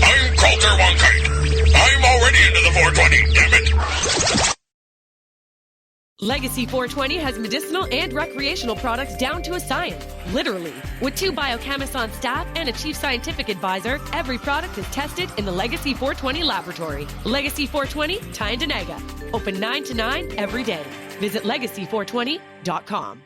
I'm Coulter Wonkite. I'm already into the 420, damn it. Legacy 420 has medicinal and recreational products down to a science, literally. With 2 biochemists on staff and a chief scientific advisor, every product is tested in the Legacy 420 laboratory. Legacy 420, Tyendinaga. Open 9 to 9 every day. Visit legacy420.com.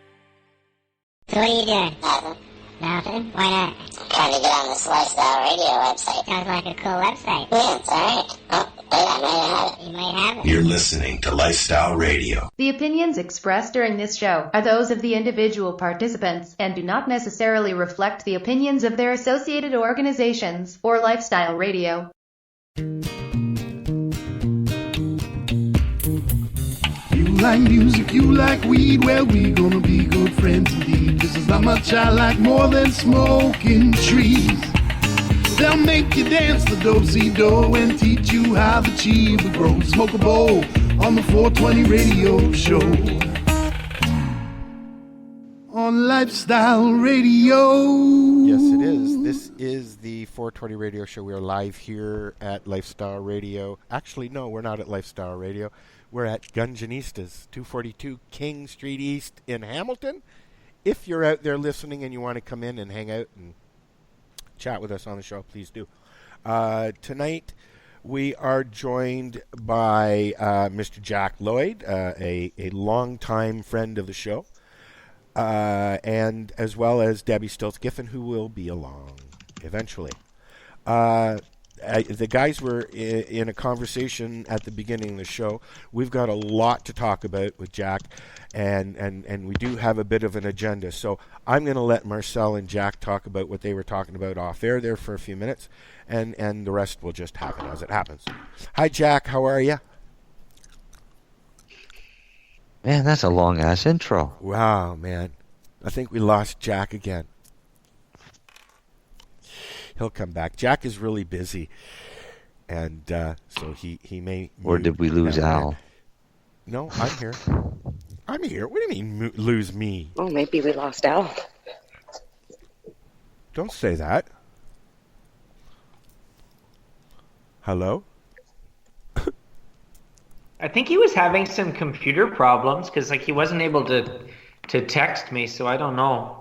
So what are you doing? Nothing. Nothing? Why not? I'm trying to get on this Lifestyle Radio website. Sounds like a cool website. Yeah, it's alright. Oh, wait, I might have it. You might have it. You're listening to Lifestyle Radio. The opinions expressed during this show are those of the individual participants and do not necessarily reflect the opinions of their associated organizations or Lifestyle Radio. You like music, you like weed, well, we gonna be good friends indeed. This is how much I like more than smoking trees. They'll make you dance the do-si-do and teach you how the chiva grows. Smoke a bowl on the 420 radio show. On Lifestyle Radio. Yes, it is. This is the 420 radio show. We are live here at Lifestyle Radio. Actually, no, we're not at Lifestyle Radio. We're at Ganjahnista's, 242 King Street East in Hamilton. If you're out there listening and you want to come in and hang out and chat with us on the show, please do. Tonight, we are joined by Mr. Jack Lloyd, a longtime friend of the show, and as well as Debbie Stultz-Giffin, who will be along eventually. The guys were in a conversation at the beginning of the show. We've got a lot to talk about with Jack, and we do have a bit of an agenda. So I'm going to let Marcel and Jack talk about what they were talking about off air there for a few minutes, and the rest will just happen as it happens. Hi, Jack. How are you? Man, that's a long-ass intro. Wow, man. I think we lost Jack again. He'll come back. Jack is really busy, and so he may... Or did we lose Al? No, I'm here. I'm here. What do you mean, lose me? Oh, maybe we lost Al. Don't say that. Hello? I think he was having some computer problems because he wasn't able to text me, so I don't know.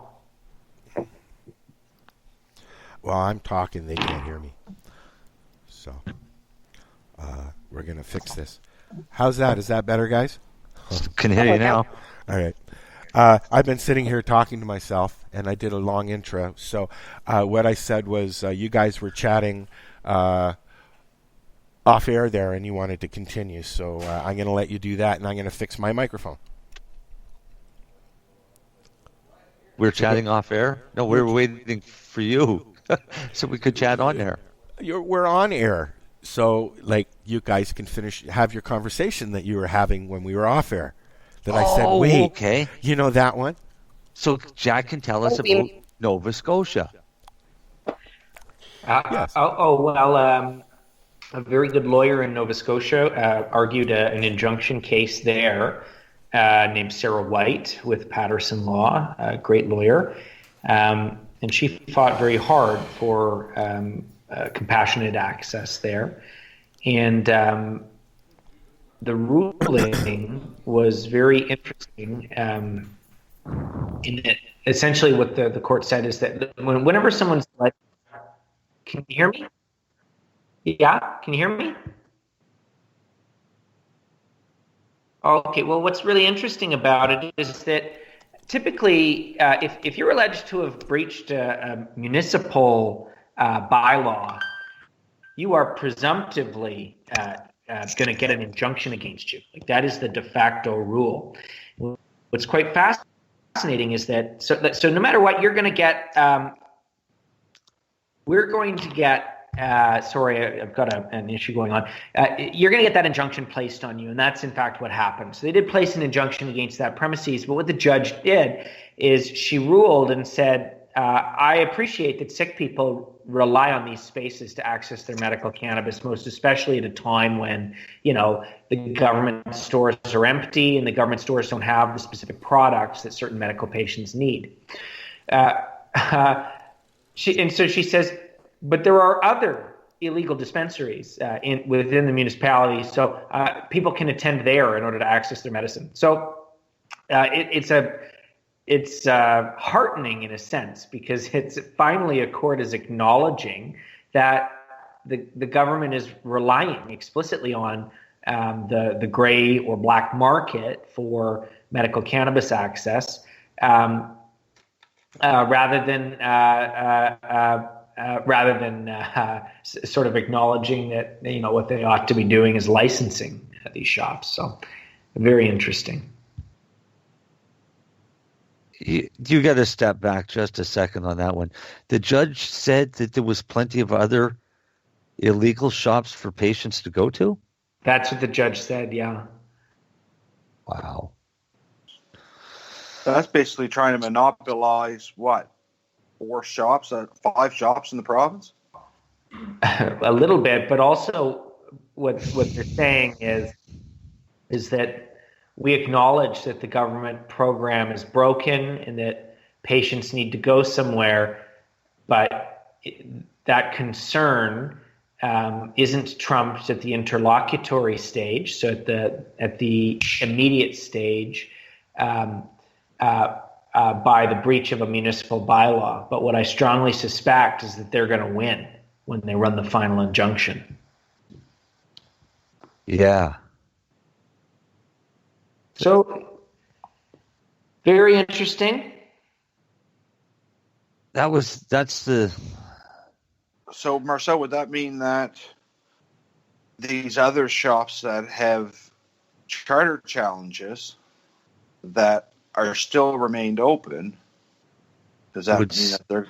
Well, I'm talking. They can't hear me. So we're going to fix this. How's that? Is that better, guys? Can hear you now. All right. I've been sitting here talking to myself, and I did a long intro. So what I said was you guys were chatting off air there, and you wanted to continue. So I'm going to let you do that, and I'm going to fix my microphone. We're chatting off air? No, we're waiting for you. So we could chat on air. We're on air, so you guys can have your conversation that you were having when we were off air. That I said, wait, okay. You know that one? So Jack can tell us about Nova Scotia. Yes. A very good lawyer in Nova Scotia argued an injunction case there named Sarah White with Patterson Law, a great lawyer. And she fought very hard for compassionate access there. And the ruling was very interesting in that essentially what the court said is that whenever someone's like, can you hear me? Yeah, can you hear me? Okay, well, what's really interesting about it is that typically, if you're alleged to have breached a municipal bylaw, you are presumptively going to get an injunction against you. That is the de facto rule. What's quite fascinating is that so no matter what, you're going to get. We're going to get. Sorry, I've got an issue going on. You're going to get that injunction placed on you, and that's in fact what happened. So they did place an injunction against that premises, but what the judge did is she ruled and said, I appreciate that sick people rely on these spaces to access their medical cannabis, most especially at a time when, the government stores are empty and the government stores don't have the specific products that certain medical patients need. So she says, but there are other illegal dispensaries within the municipality, so people can attend there in order to access their medicine. So it's heartening in a sense, because it's finally a court is acknowledging that the government is relying explicitly on the gray or black market for medical cannabis access, rather than sort of acknowledging that what they ought to be doing is licensing these shops. So very interesting. You got to step back just a second on that one. The judge said that there was plenty of other illegal shops for patients to go to? That's what the judge said, yeah. Wow. That's basically trying to monopolize, what, 5 shops in the province? A little bit, but also what they're saying is that we acknowledge that the government program is broken and that patients need to go somewhere, but that concern isn't trumped at the interlocutory stage. So at the immediate stage, by the breach of a municipal bylaw. But what I strongly suspect is that they're going to win when they run the final injunction. Yeah. So, very interesting. So, Marcel, would that mean that these other shops that have charter challenges that are still remained open, does that mean that they're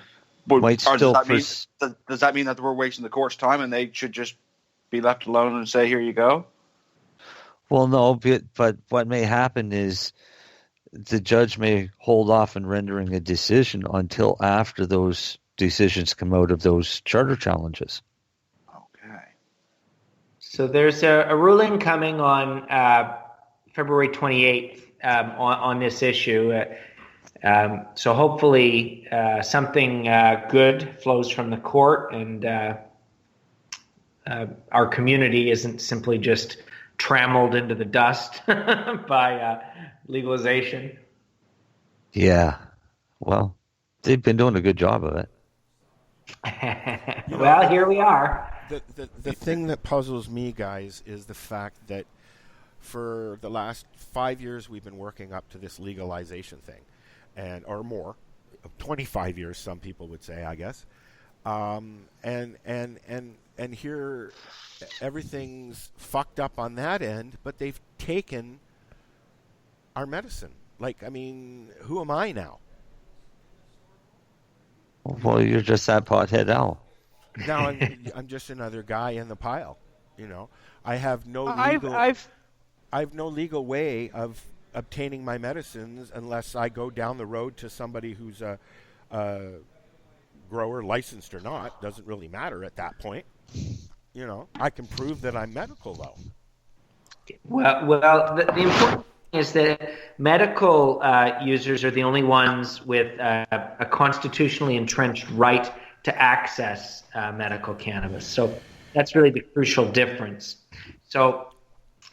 does that mean that we're wasting the court's time and they should just be left alone and say, here you go? Well, no, but what may happen is the judge may hold off in rendering a decision until after those decisions come out of those charter challenges. Okay. So there's a ruling coming on February 28th on this issue. So hopefully something good flows from the court, and our community isn't simply just trammeled into the dust by legalization. Yeah. Well, they've been doing a good job of it. Well, here we are. The thing that puzzles me, guys, is the fact that for the last 5 years we've been working up to this legalization thing, or more, 25 years, some people would say, I guess. And here everything's fucked up on that end, but they've taken our medicine. Like, I mean, who am I now? Well, you're just that pothead owl. Now I'm just another guy in the pile. I have no legal. I have no legal way of obtaining my medicines unless I go down the road to somebody who's a grower, licensed or not. Doesn't really matter at that point. I can prove that I'm medical, though. Well, the important thing is that medical users are the only ones with a constitutionally entrenched right to access medical cannabis. So that's really the crucial difference. So,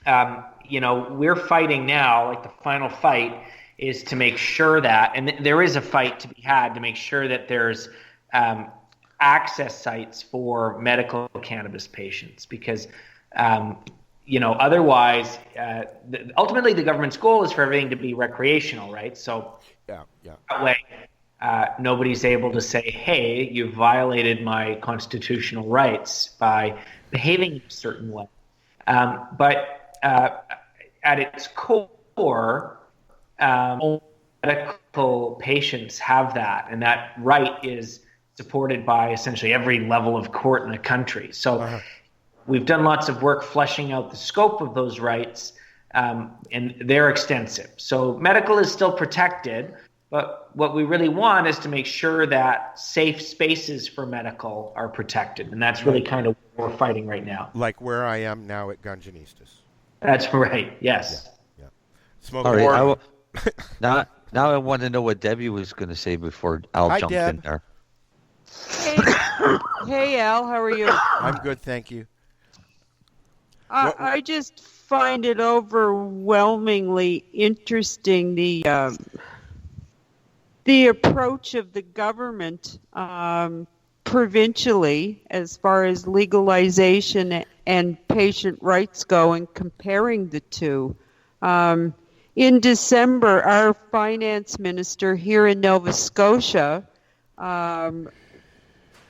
we're fighting now, like the final fight is to make sure that, and there is a fight to be had to make sure that there's access sites for medical cannabis patients, because otherwise, ultimately the government's goal is for everything to be recreational, right? So yeah. That way, nobody's able to say, hey, you violated my constitutional rights by behaving in a certain way. But at its core, medical patients have that, and that right is supported by essentially every level of court in the country. So we've done lots of work fleshing out the scope of those rights, and they're extensive. So medical is still protected, but what we really want is to make sure that safe spaces for medical are protected, and that's really kind of what we're fighting right now. Like where I am now at Ganjahnista. That's right, yes. Yeah. Smoke all right, now I want to know what Debbie was going to say before Al jumped in there. Hey, Al, how are you? I'm good, thank you. I just find it overwhelmingly interesting, the approach of the government provincially as far as legalization and patient rights go, and comparing the two. In December, our finance minister here in Nova Scotia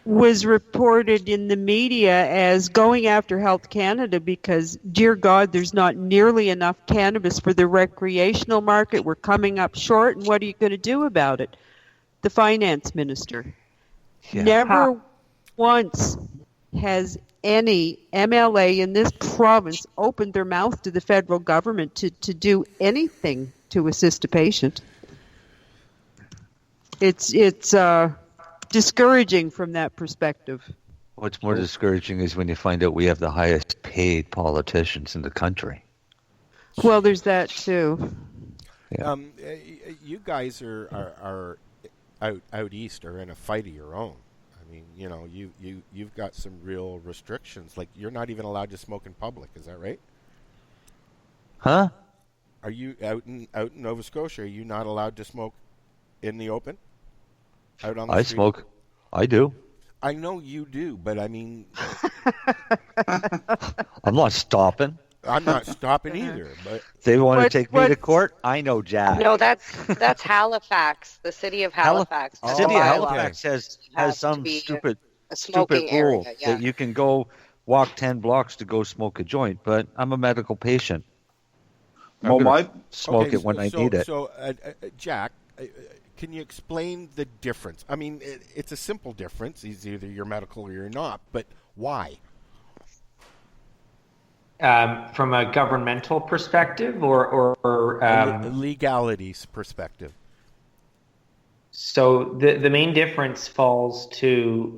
was reported in the media as going after Health Canada because, dear God, there's not nearly enough cannabis for the recreational market. We're coming up short, and what are you going to do about it? The finance minister. Yeah. Never once has any MLA in this province opened their mouth to the federal government to do anything to assist a patient. It's discouraging from that perspective. What's more discouraging is when you find out we have the highest paid politicians in the country. Well, there's that too. Yeah. You guys are out east are in a fight of your own. I mean, you know, you've got some real restrictions. Like, you're not even allowed to smoke in public. Is that right? Huh? Are you out in Nova Scotia? Are you not allowed to smoke in the open? Out on the street? Smoke. I do. I know you do, but I mean, I'm not stopping. I'm not stopping either. But they want to take me to court. I know, Jack. No, that's Halifax, the city of Halifax. The city of Halifax has some stupid rule that you can go walk 10 blocks to go smoke a joint. But I'm a medical patient. Smoke it when I need it. So, Jack, can you explain the difference? I mean, it's a simple difference. It's either you're medical or you're not. But why? From a governmental perspective or legalities perspective? So the main difference falls to,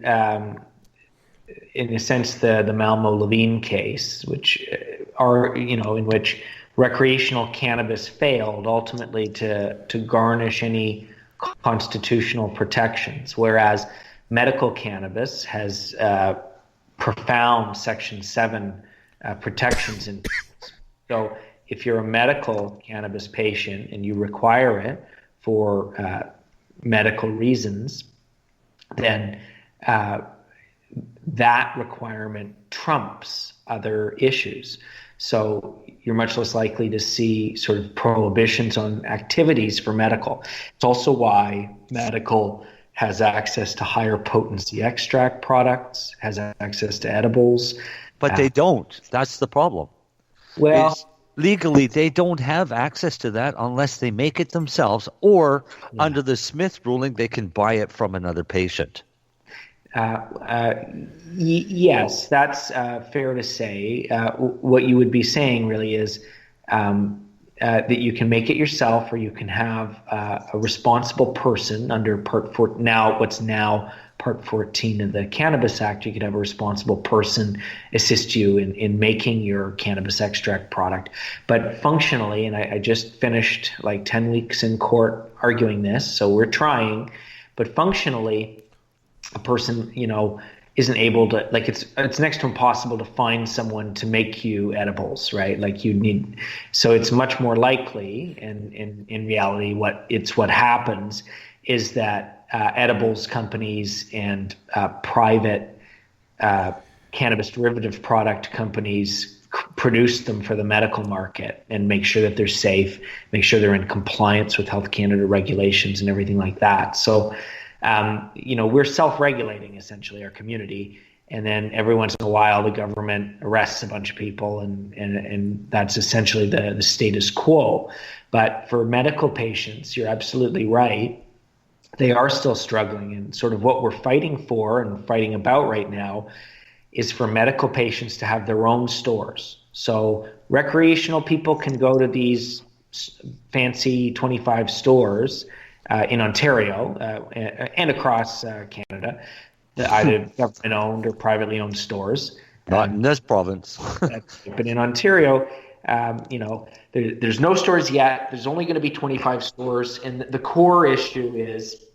in a sense, the Malmo-Levine case, which in which recreational cannabis failed ultimately to garnish any constitutional protections, whereas medical cannabis has profound Section 7 protections in place. So if you're a medical cannabis patient and you require it for medical reasons, then that requirement trumps other issues. So you're much less likely to see sort of prohibitions on activities for medical. It's also why medical has access to higher potency extract products, has access to edibles. But they don't. That's the problem. Well, legally, they don't have access to that unless they make it themselves, or under the Smith ruling, they can buy it from another patient. Yes, that's fair to say. What you would be saying really is that you can make it yourself, or you can have a responsible person under what's now Part 14 of the Cannabis Act. You could have a responsible person assist you in making your cannabis extract product. But functionally, and I just finished like 10 weeks in court arguing this, so we're trying, but functionally, a person, isn't able to, like, it's next to impossible to find someone to make you edibles, right? Like so it's much more likely, and in reality, what happens is that edibles companies and private cannabis derivative product companies produce them for the medical market and make sure that they're safe, make sure they're in compliance with Health Canada regulations and everything like that. So, we're self-regulating essentially our community, and then every once in a while the government arrests a bunch of people, and that's essentially the status quo. But for medical patients, you're absolutely right. They are still struggling, and sort of what we're fighting for and fighting about right now is for medical patients to have their own stores. So recreational people can go to these fancy 25 stores in Ontario and across Canada, either government-owned or privately owned stores. Not in this province. But in Ontario, there's no stores yet. There's only going to be 25 stores. And the core issue is,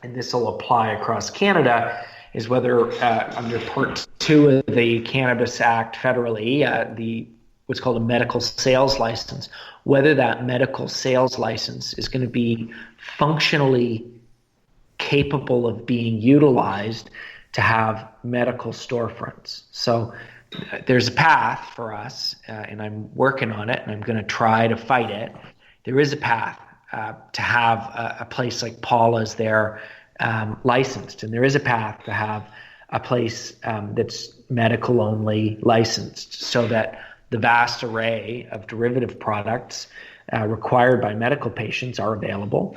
and this will apply across Canada, is whether under Part 2 of the Cannabis Act federally, what's called a medical sales license, whether that medical sales license is going to be functionally capable of being utilized to have medical storefronts. So there's a path for us, and I'm working on it, and I'm going to try to fight it. There is a path to have a place like Paula's there licensed, and there is a path to have a place that's medical only licensed, so that the vast array of derivative products required by medical patients are available.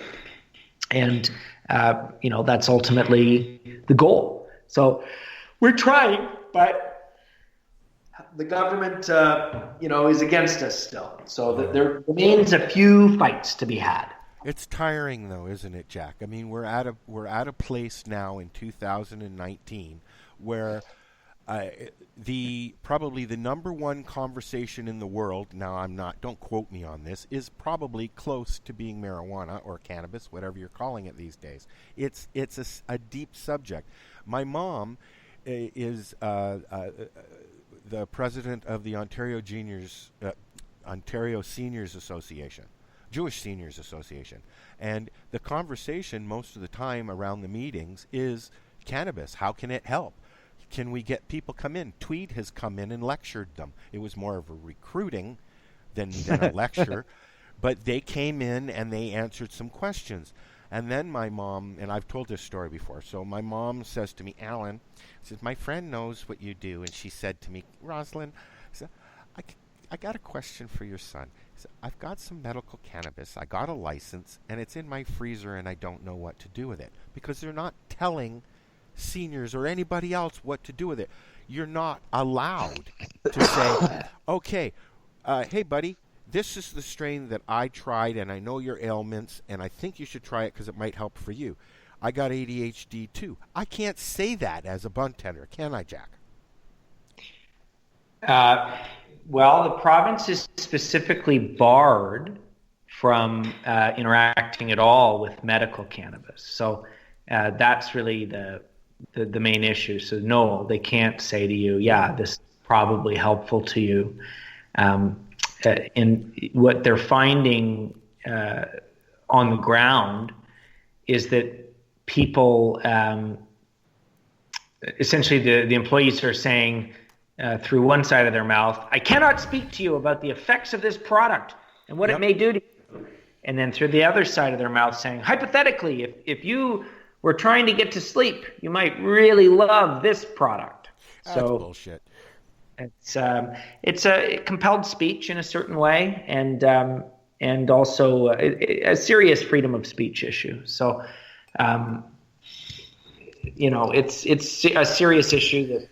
And that's ultimately the goal. So we're trying, but the government, is against us still. So there remains a few fights to be had. It's tiring, though, isn't it, Jack? I mean, we're at a place now in 2019 where probably the number one conversation in the world, now don't quote me on this, is probably close to being marijuana or cannabis, whatever you're calling it these days. It's a deep subject. My mom is the president of the Ontario Seniors Association, Jewish Seniors Association, and the conversation most of the time around the meetings is cannabis. How can it help? Can we get people come in? Tweed has come in and lectured them. It was more of a recruiting than a lecture, but they came in and they answered some questions. And then my mom, and I've told this story before, so my mom says to me, Alan, says, my friend knows what you do, and she said to me, Rosalind, I got a question for your son. I've got some medical cannabis. I got a license, and it's in my freezer, and I don't know what to do with it, because they're not telling seniors or anybody else what to do with it. You're not allowed to say, okay, hey, buddy, this is the strain that I tried, and I know your ailments, and I think you should try it because it might help for you. I got ADHD too. I can't say that as a bud tender, can I, Jack? Well, the province is specifically barred from interacting at all with medical cannabis. So that's really the main issue. So no, they can't say to you, yeah, this is probably helpful to you. And what they're finding on the ground is that people, essentially the employees are saying through one side of their mouth, I cannot speak to you about the effects of this product and what it may do to you. And then through the other side of their mouth saying, hypothetically, if you were trying to get to sleep, you might really love this product. That's bullshit. It's a compelled speech in a certain way, and also a serious freedom of speech issue. So, it's a serious issue that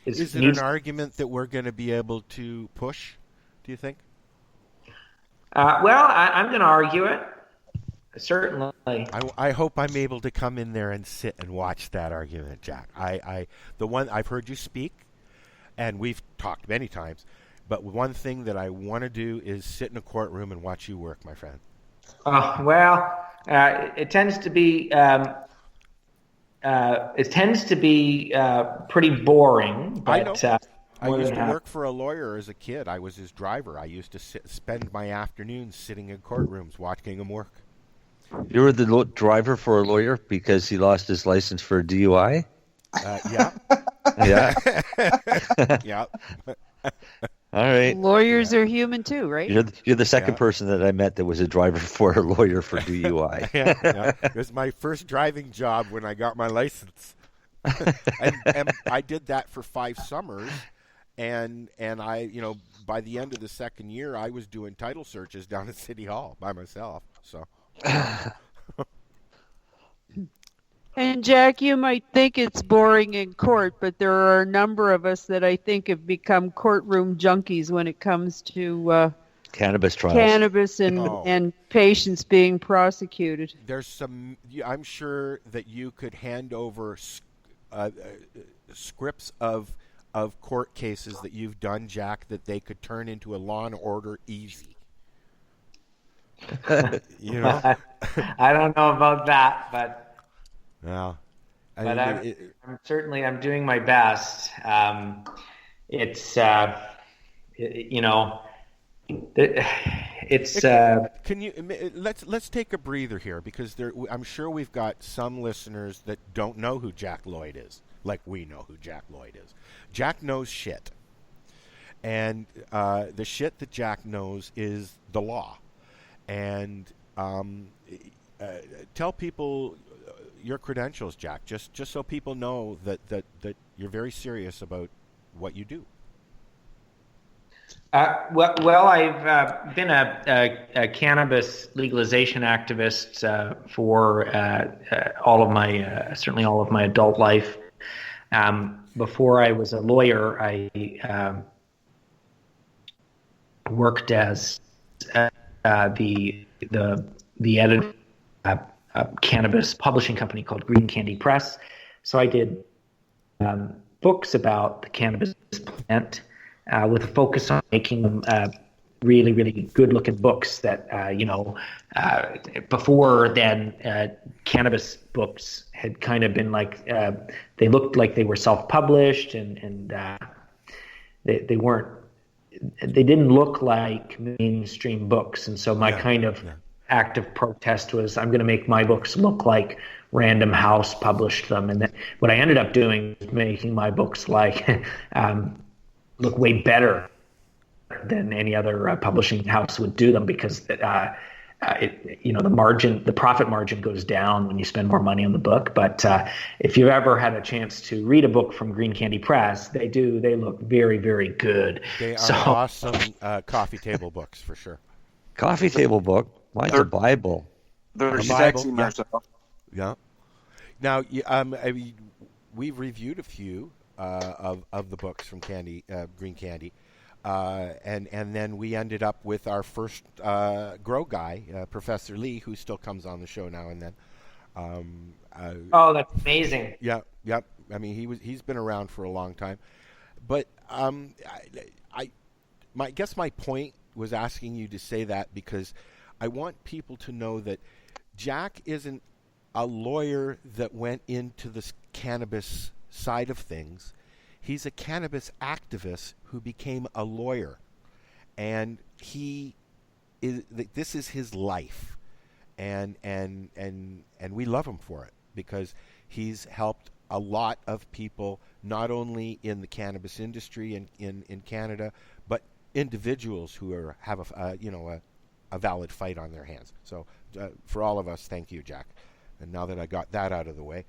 is it an argument that we're going to be able to push, do you think? Well, I'm going to argue it. Certainly. I hope I'm able to come in there and sit and watch that argument, Jack. I've heard you speak, and we've talked many times, but one thing that I want to do is sit in a courtroom and watch you work, my friend. It tends to be pretty boring. But, I know. I used to work for a lawyer as a kid. I was his driver. I used to spend my afternoons sitting in courtrooms watching him work. You were the driver for a lawyer because he lost his license for a DUI? Yeah. Yeah. Yeah. All right. Lawyers are human too, right? You're the second person that I met that was a driver for a lawyer for DUI. Yeah. It was my first driving job when I got my license. and I did that for 5 summers. And I, by the end of the second year, I was doing title searches down at City Hall by myself. So. And Jack, you might think it's boring in court, but there are a number of us that I think have become courtroom junkies when it comes to cannabis trials. Cannabis and patients being prosecuted. There's some. I'm sure that you could hand over scripts of court cases that you've done, Jack, that they could turn into a Law and Order easy. I don't know about that, but well, But I'm certainly doing my best. It's Can you let's take a breather here, because I'm sure we've got some listeners that don't know who Jack Lloyd is, like we know who Jack Lloyd is. Jack knows shit, and the shit that Jack knows is the law. And tell people your credentials, Jack, just so people know that you're very serious about what you do. Well, I've been a cannabis legalization activist for certainly all of my adult life. Before I was a lawyer, I worked as the editor of a cannabis publishing company called Green Candy Press. So I did books about the cannabis plant, with a focus on making them really, really good-looking books that, before then, cannabis books had kind of been like, they looked like they were self-published, and they didn't look like mainstream books. And so my kind of active protest was, I'm going to make my books look like Random House published them. And then what I ended up doing was making my books like look way better than any other publishing house would do them, because the profit margin goes down when you spend more money on the book. But if you've ever had a chance to read a book from Green Candy Press, they look very, very good. They are awesome coffee table books for sure. Coffee table book. Mine's a Bible. They're sexy, Marcel. Yeah. Now, we've reviewed a few of the books from Green Candy, and then we ended up with our first grow guy, Professor Lee, who still comes on the show now and then. That's amazing. Yeah. I mean, he's been around for a long time, but I guess my point was asking you to say that because I want people to know that Jack isn't a lawyer that went into this cannabis side of things. He's a cannabis activist who became a lawyer, and this is his life, and we love him for it, because he's helped a lot of people, not only in the cannabis industry in Canada, but individuals who have a valid fight on their hands. So for all of us, thank you, Jack. And now that I got that out of the way,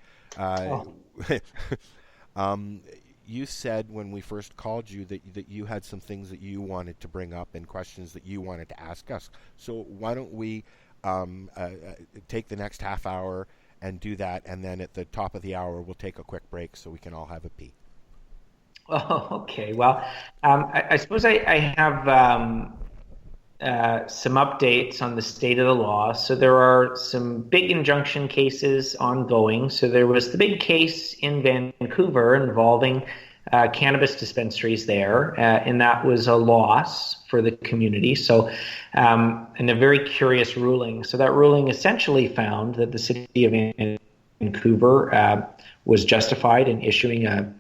you said when we first called you that you had some things that you wanted to bring up and questions that you wanted to ask us. So why don't we take the next half hour and do that, and then at the top of the hour we'll take a quick break so we can all have a pee. Oh, okay. Well, I suppose I have some updates on the state of the law. So there are some big injunction cases ongoing. So there was the big case in Vancouver involving cannabis dispensaries there, and that was a loss for the community. So, and a very curious ruling. So that ruling essentially found that the city of Vancouver was justified in issuing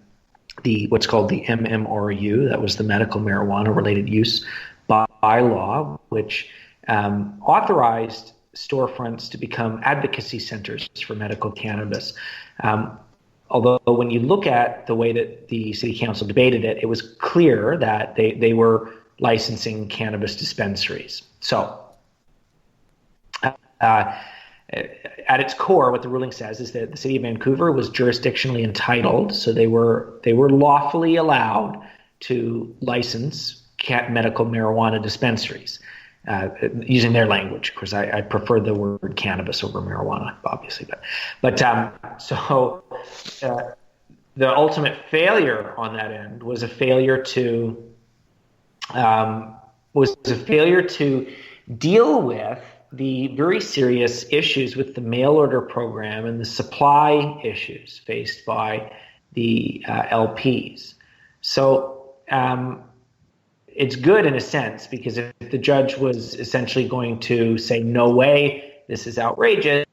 what's called the MMRU, that was the medical marijuana related use bylaw, which authorized storefronts to become advocacy centers for medical cannabis. Although when you look at the way that the city council debated it, it was clear that they were licensing cannabis dispensaries. So at its core, what the ruling says is that the city of Vancouver was jurisdictionally entitled, so they were lawfully allowed to license medical marijuana dispensaries, using their language. Of course, I prefer the word cannabis over marijuana, obviously. But the ultimate failure on that end was a failure to deal with the very serious issues with the mail order program and the supply issues faced by the LPs. So it's good in a sense, because if the judge was essentially going to say, no way, this is outrageous,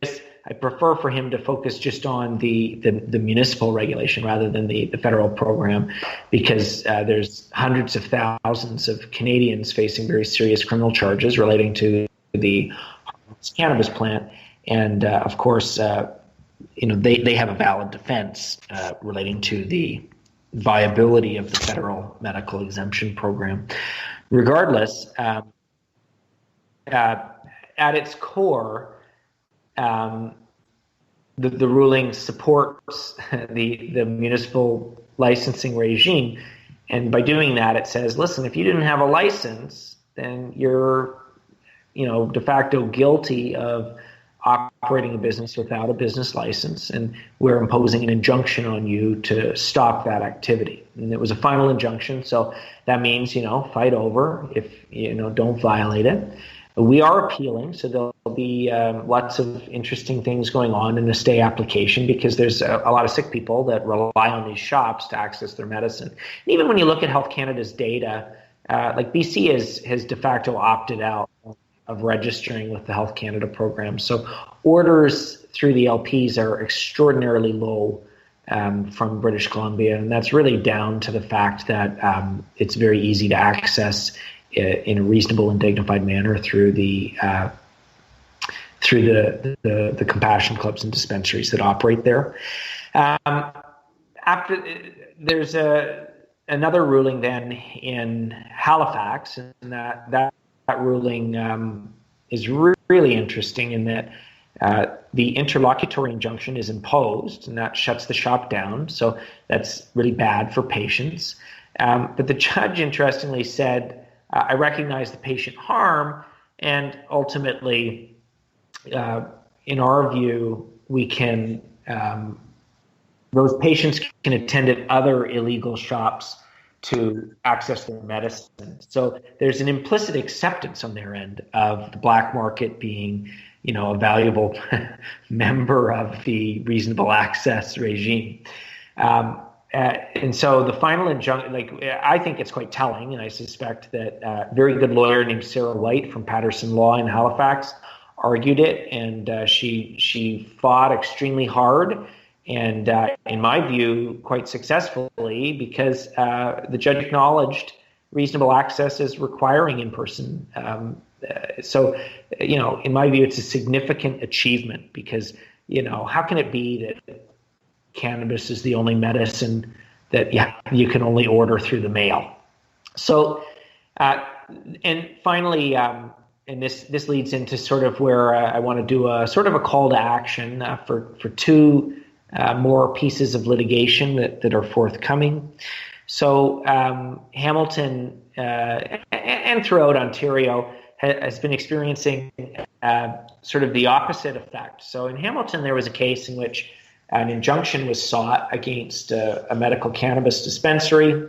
I prefer for him to focus just on the municipal regulation rather than the federal program, because there's hundreds of thousands of Canadians facing very serious criminal charges relating to the cannabis plant. And of course, they have a valid defense relating to the viability of the federal medical exemption program. Regardless, at its core, the ruling supports the municipal licensing regime, and by doing that, it says, listen, if you didn't have a license, then you're, de facto guilty of operating a business without a business license, and we're imposing an injunction on you to stop that activity. And it was a final injunction, so that means, fight over if, don't violate it. We are appealing, so there'll be lots of interesting things going on in the stay application, because there's a lot of sick people that rely on these shops to access their medicine. And even when you look at Health Canada's data, like BC has de facto opted out of registering with the Health Canada program. So orders through the LPs are extraordinarily low from British Columbia, and that's really down to the fact that it's very easy to access in a reasonable and dignified manner through the compassion clubs and dispensaries that operate there. After there's another ruling then in Halifax, and that ruling is really interesting in that the interlocutory injunction is imposed, and that shuts the shop down. So that's really bad for patients. But the judge, interestingly, said, I recognize the patient harm, and ultimately, in our view, we can those patients can attend at other illegal shops to access their medicine. So there's an implicit acceptance on their end of the black market being, a valuable member of the reasonable access regime. And so the final injunction, I think it's quite telling, and I suspect that a very good lawyer named Sarah White from Patterson Law in Halifax argued it, and she fought extremely hard, and in my view, quite successfully, because the judge acknowledged reasonable access as requiring in-person. So, in my view, it's a significant achievement, because, how can it be that cannabis is the only medicine that you can only order through the mail? So, and finally, and this leads into sort of where I want to do a sort of a call to action for two more pieces of litigation that are forthcoming. So Hamilton and throughout Ontario has been experiencing sort of the opposite effect. So in Hamilton, there was a case in which an injunction was sought against a medical cannabis dispensary,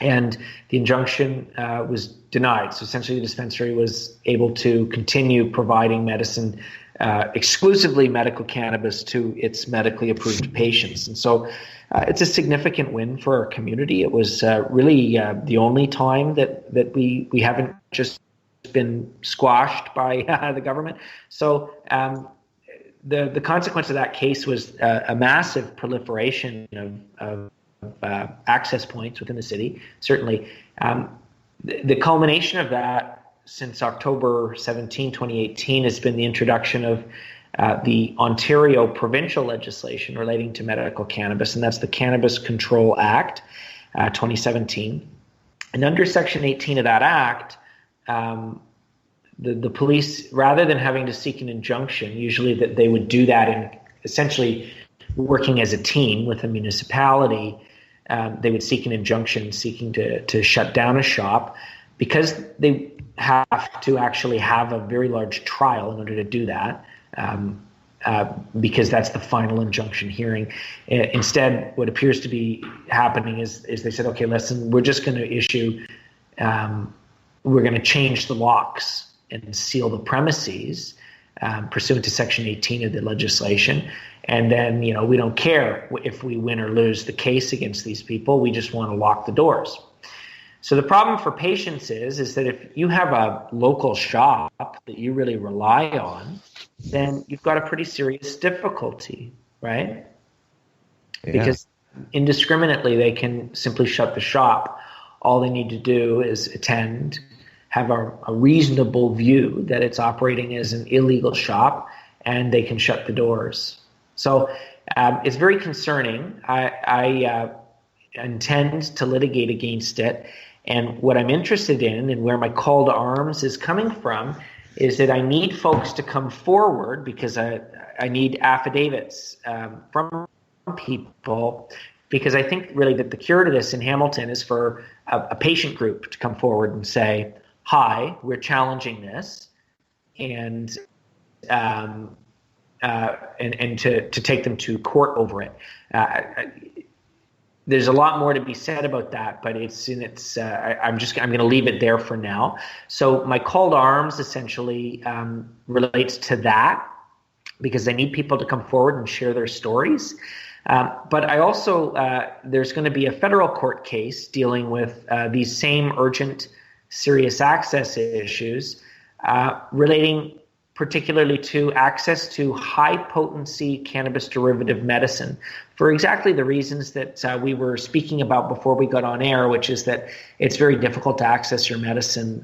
and the injunction was denied. So essentially, the dispensary was able to continue providing medicine, exclusively medical cannabis, to its medically approved patients. And so it's a significant win for our community. It was really the only time that we haven't just been squashed by the government. So the consequence of that case was a massive proliferation of access points within the city. Certainly, the culmination of that since October 17, 2018, has been the introduction of the Ontario provincial legislation relating to medical cannabis, and that's the Cannabis Control Act 2017. And under Section 18 of that act, the police, rather than having to seek an injunction, usually that they would do that in essentially working as a team with a municipality. They would seek an injunction seeking to shut down a shop, because they have to actually have a very large trial in order to do that, because that's the final injunction hearing. Instead, what appears to be happening is they said, okay, listen, we're just going to issue, we're going to change the locks and seal the premises pursuant to Section 18 of the legislation. And then, we don't care if we win or lose the case against these people. We just want to lock the doors. So the problem for patients is that if you have a local shop that you really rely on, then you've got a pretty serious difficulty, right? Yeah. Because indiscriminately they can simply shut the shop. All they need to do is attend, have a reasonable view that it's operating as an illegal shop, and they can shut the doors. So it's very concerning. I intend to litigate against it. And what I'm interested in and where my call to arms is coming from is that I need folks to come forward because I need affidavits from people, because I think really that the cure to this in Hamilton is for a patient group to come forward and say, hi, we're challenging this, and to take them to court over it. There's a lot more to be said about that, but I'm going to leave it there for now. So my call to arms essentially relates to that, because I need people to come forward and share their stories. But I also, there's going to be a federal court case dealing with these same urgent, serious access issues relating particularly to access to high-potency cannabis derivative medicine for exactly the reasons that we were speaking about before we got on air, which is that it's very difficult to access your medicine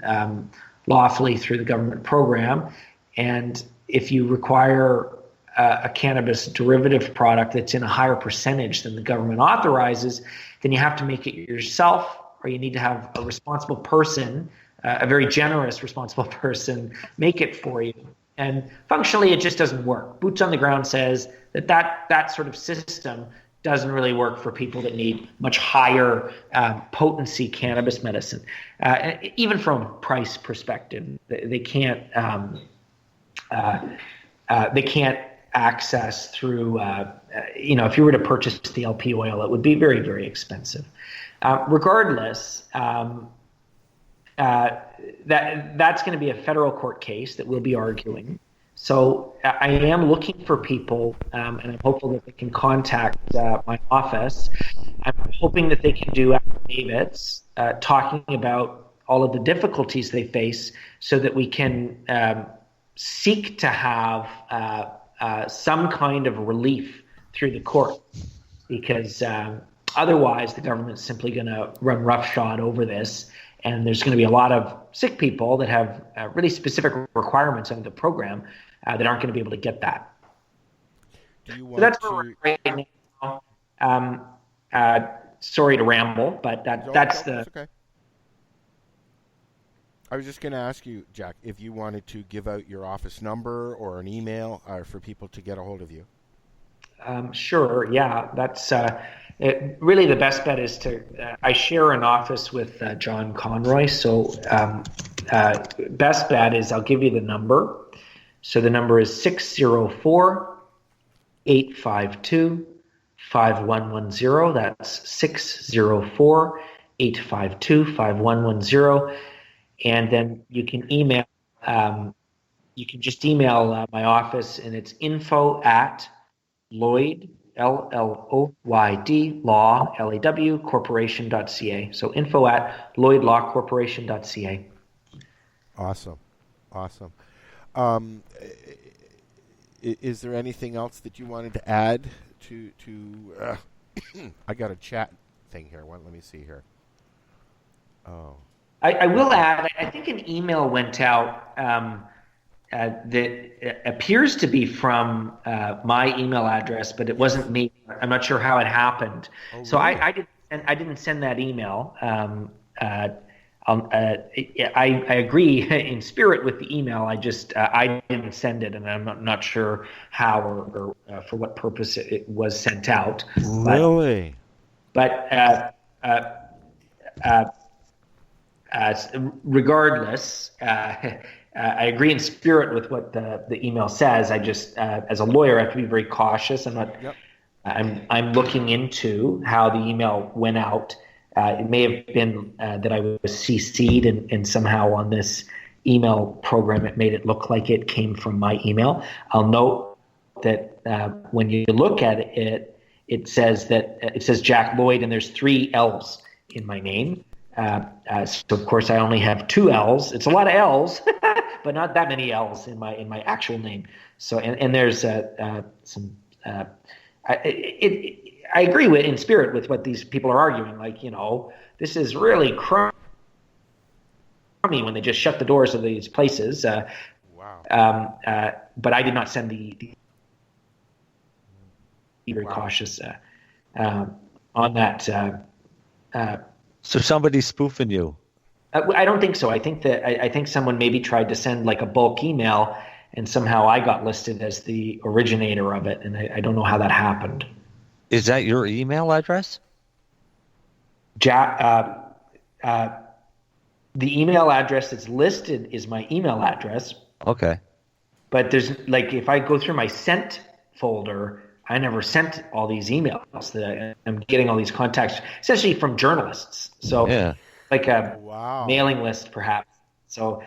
lawfully through the government program. And if you require a cannabis derivative product that's in a higher percentage than the government authorizes, then you have to make it yourself, or you need to have a responsible person, a very generous responsible person, make it for you. And functionally, it just doesn't work. Boots on the ground says that sort of system doesn't really work for people that need much higher potency cannabis medicine. Even from a price perspective, they can't access through. If you were to purchase the LP oil, it would be very, very expensive. Regardless. That's going to be a federal court case that we'll be arguing. So I am looking for people, and I'm hopeful that they can contact my office. I'm hoping that they can do affidavits talking about all of the difficulties they face, so that we can seek to have some kind of relief through the court, because otherwise the government's simply going to run roughshod over this. And there's going to be a lot of sick people that have really specific requirements under the program that aren't going to be able to get that. So that's where we're right now. Sorry to ramble, but that's the... Okay. I was just going to ask you, Jack, if you wanted to give out your office number or an email for people to get a hold of you. Sure, yeah. That's really the best bet is to I share an office with John Conroy, so best bet is I'll give you the number. So the number is 604-852-5110. That's 604-852-5110. And then you can email, you can just email my office, and it's info@Lloyd, LLOYD, law, LAW, corporation.ca. So info@LloydLawCorporation.ca. Awesome. Is there anything else that you wanted to add to I got a chat thing here. Let me see here. Oh. I will add, I think an email went out that appears to be from my email address, but it wasn't me. I'm not sure how it happened. Oh, so really? I didn't send that email. I agree in spirit with the email. I didn't send it, and I'm not sure how or for what purpose it was sent out. Really? But regardless, I agree in spirit with what the email says. I just, as a lawyer, I have to be very cautious. I'm looking into how the email went out. It may have been that I was CC'd and somehow on this email program it made it look like it came from my email. I'll note that when you look at it, it says Jack Lloyd, and there's 3 L's in my name. So of course I only have 2 L's. It's a lot of L's, but not that many L's in my actual name. So and there's some. I agree with in spirit with what these people are arguing. Like, this is really crummy when they just shut the doors of these places. Wow. But I did not send the very cautious on that. So somebody's spoofing you. I don't think so. I think someone maybe tried to send like a bulk email, and somehow I got listed as the originator of it, and I don't know how that happened. Is that your email address? The email address that's listed is my email address. Okay. But there's if I go through my sent folder, I never sent all these emails that I'm getting all these contacts, especially from journalists. So like a mailing list, perhaps. So,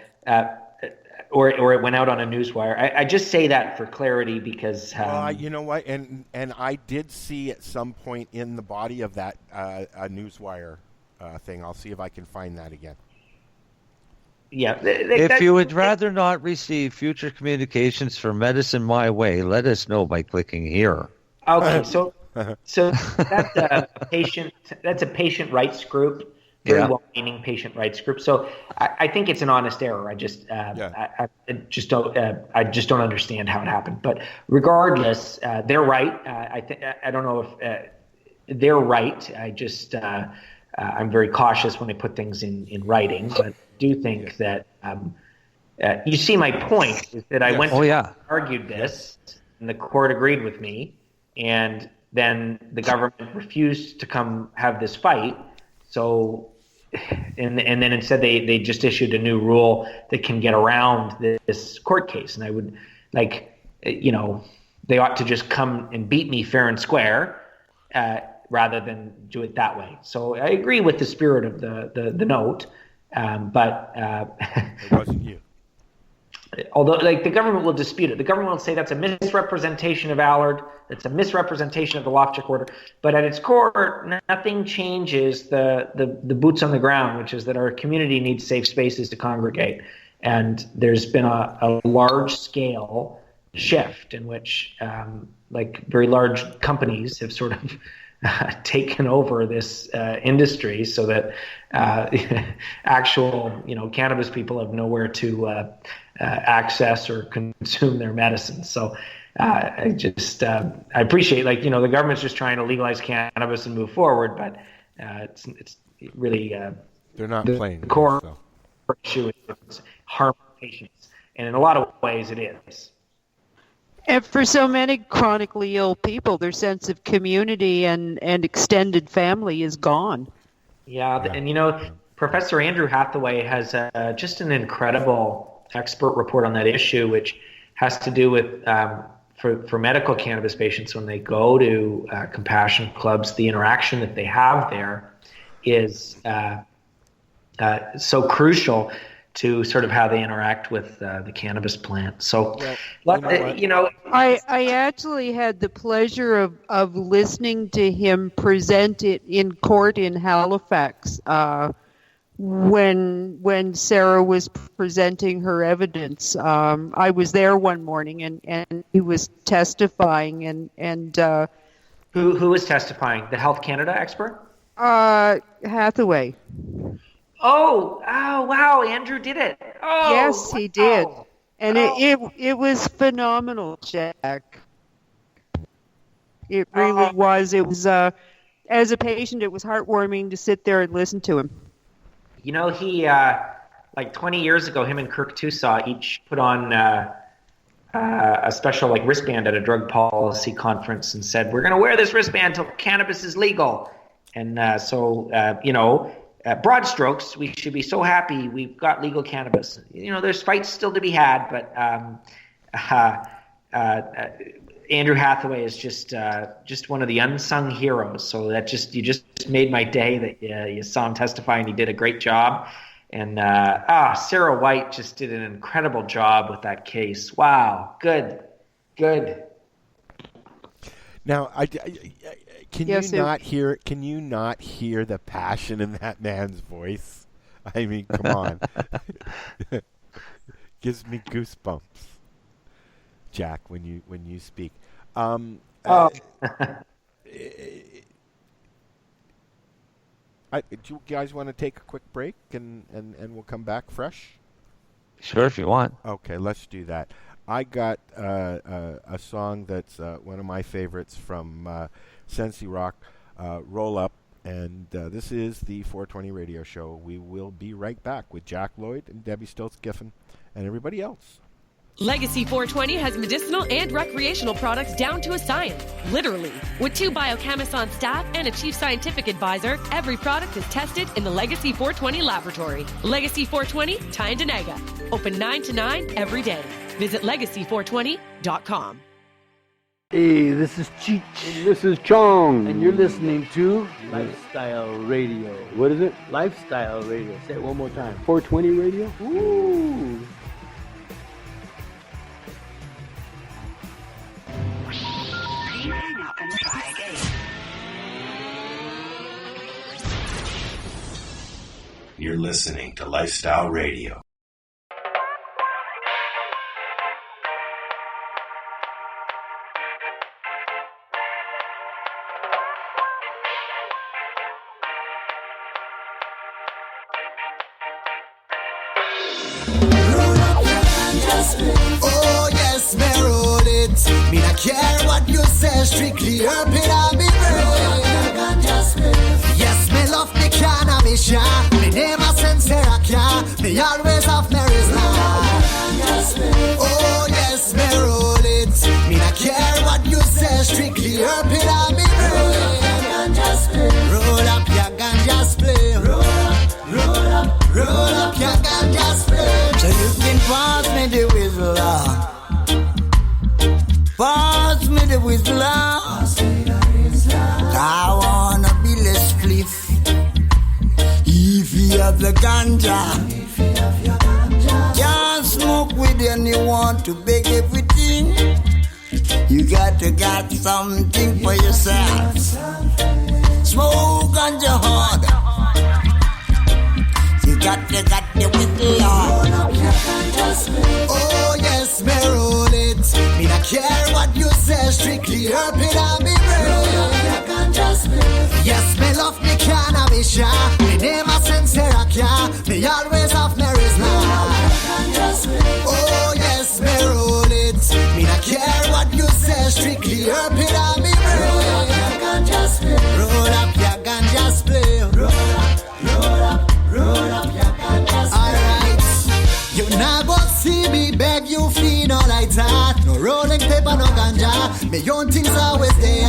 or it went out on a newswire. I just say that for clarity because you know what, and I did see at some point in the body of that a newswire thing. I'll see if I can find that again. Yeah. If you would rather not receive future communications for Medicine My Way, let us know by clicking here. Okay, so that's a patient rights group. Very well-meaning patient rights group. So I think it's an honest error. I just don't understand how it happened. But regardless, they're right. I don't know if they're right. I'm very cautious when I put things in writing. But I do think that you see my point is that I went argued this, and the court agreed with me, and then the government refused to come have this fight. So, and then instead they just issued a new rule that can get around this court case. And I would they ought to just come and beat me fair and square rather than do it that way. So I agree with the spirit of the note, but it wasn't you. Although, the government will dispute it. The government will say that's a misrepresentation of Allard, that's a misrepresentation of the Loftus order. But at its core, nothing changes the boots on the ground, which is that our community needs safe spaces to congregate. And there's been a large-scale shift in which, very large companies have sort of taken over this industry, so that actual, cannabis people have nowhere to access or consume their medicine. So I appreciate, the government's just trying to legalize cannabis and move forward, but it's really they're not playing the core issue is harm patients, and in a lot of ways it is. And for so many chronically ill people, their sense of community and extended family is gone. Yeah, and Professor Andrew Hathaway has just an incredible expert report on that issue, which has to do with for medical cannabis patients when they go to compassion clubs, the interaction that they have there is so crucial to sort of how they interact with the cannabis plant. So, I actually had the pleasure of listening to him present it in court in Halifax when Sarah was presenting her evidence. I was there one morning and he was testifying and who was testifying? The Health Canada expert? Hathaway. Oh, wow, Andrew did it. Oh, yes, he did. Wow. And it was phenomenal, Jack. It really was. It was, as a patient, it was heartwarming to sit there and listen to him. He, 20 years ago, him and Kirk Tusaw each put on a special wristband at a drug policy conference and said, we're going to wear this wristband until cannabis is legal. And broad strokes, we should be so happy we've got legal cannabis. There's fights still to be had, but Andrew Hathaway is just one of the unsung heroes. So you just made my day that you saw him testify, and he did a great job. And Sarah White just did an incredible job with that case. Wow, good. Now, Can Yes, you not hear? Can you not hear the passion in that man's voice? I mean, come on. Gives me goosebumps, Jack, when you speak. Do you guys want to take a quick break and we'll come back fresh? Sure, if you want. Okay, let's do that. I got a song that's one of my favorites from Sensi Rock, Roll Up, and this is the 420 Radio Show. We will be right back with Jack Lloyd and Debbie Stultz-Giffin and everybody else. Legacy 420 has medicinal and recreational products down to a science, literally. With 2 biochemists on staff and a chief scientific advisor, every product is tested in the Legacy 420 laboratory. Legacy 420, Tyendinaga. Open 9 to 9 every day. Visit legacy420.com. Hey, this is Cheech. And this is Chong. And you're listening to Lifestyle Radio. What is it? Lifestyle Radio. Say it one more time. 420 Radio? Ooh. You're listening to Lifestyle Radio. Oh yes, me roll it. Me not care what you say, strictly herb it on me brain. Yes, me love me cannabis, yeah. Me name a Senserakia. Me always have Mary's line. Oh yes, me roll it. Me not care what you say, strictly herb it on me brain. Roll up your ganja split. Roll up your ganja split. So you can pass me the whistle, pass me the whistle. I wanna be less spliff. If you have the ganja, can't smoke with anyone to beg everything. You got something for yourself. Smoke ganja hard. You got the whistle on. Oh yes, me roll it. Me not care what you say, strictly herb it on me brain. Yes, me love me cannabis, yeah. Me name a Senserakia. Me always have Mary's line. Oh yes, me roll it. Me not care what you say, strictly herb it on me brain. Roll up your ganja split. Roll up your ganja split. Alright, you now go see me beg you feel no like that. No rolling paper, no ganja. Me own things always there.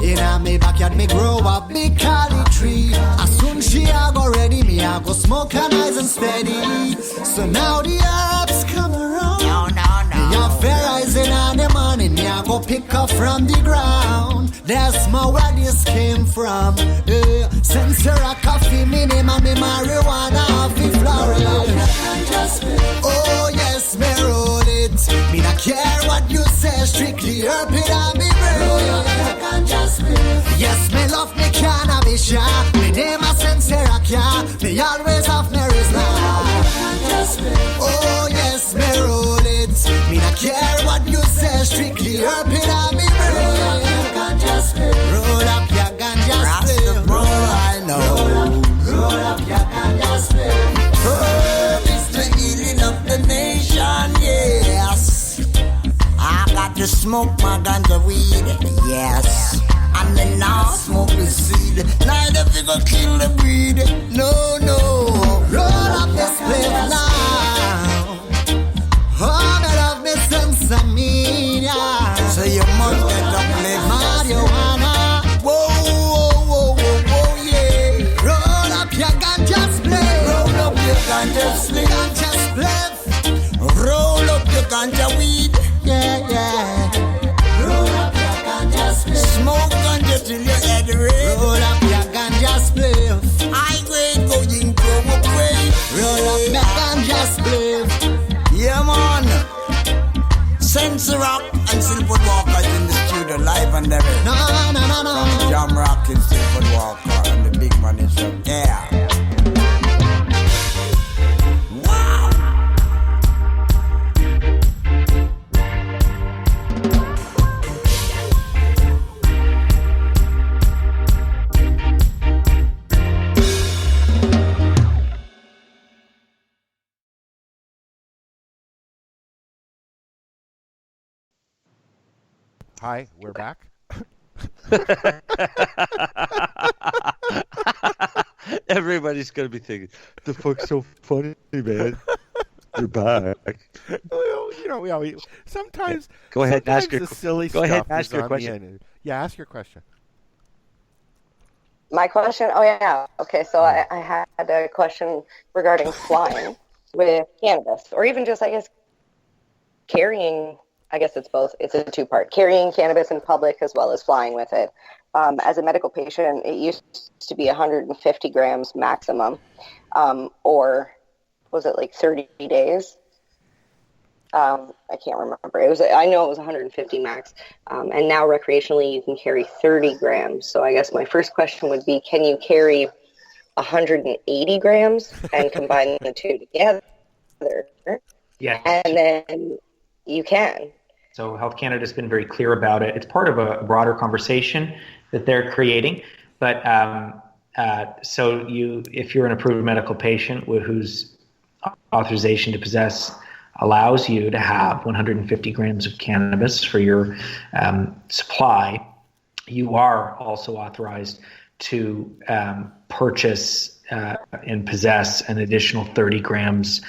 In a me backyard, me grow a big cali tree. As soon she a go ready, me a go smoke and nice and steady. So now the herbs come around. Me a fair rising on the morning, me a go pick up from the ground. That's my where this came from. Sensera coffee, me name and me marijuana off the flourish. Oh yes, me roll it. Me not care what you say, strictly herb it on me brain. Yes, me love me cannabis, yeah. Me name a Senserakia. Me always have Mary's line. Oh yes, me roll it. Me not care what you say, strictly herb it on me brain. Roll up your ganja split. I know. Roll up your ganja split. Oh, it's the healing of the nation, yes. I got to smoke my ganja weed, yes. And then now smoke the seed. Neither if you go kill the weed. No. Roll up this place now. Oh, me love me some Samina. So you must get up live marijuana. Whoa, yeah. Roll up your ganja split. Roll up your ganja split. Ganja split. Roll up your ganja weed. Yeah. Roll up your ganja split. Smoke ganja till your head red. Roll up your ganja split. I grade going to a grave. Roll up your ganja Hi, we're back. Everybody's going to be thinking, the fuck's so funny, man? You're back. Well, we always sometimes. Go ahead and ask your silly Go ahead stuff and ask is your on question. the end. Yeah, ask your question. My question? Oh, yeah. Okay, so I had a question regarding flying with cannabis, or even just, I guess, carrying. I guess it's both. It's a two-part. Carrying cannabis in public as well as flying with it. As a medical patient, it used to be 150 grams maximum, or was it like 30 days? I can't remember. I know it was 150 max, and now recreationally you can carry 30 grams. So I guess my first question would be, can you carry 180 grams and combine the two together? Yeah. And then you can. So Health Canada has been very clear about it. It's part of a broader conversation that they're creating. But so if you're an approved medical patient whose authorization to possess allows you to have 150 grams of cannabis for your supply, you are also authorized to purchase and possess an additional 30 grams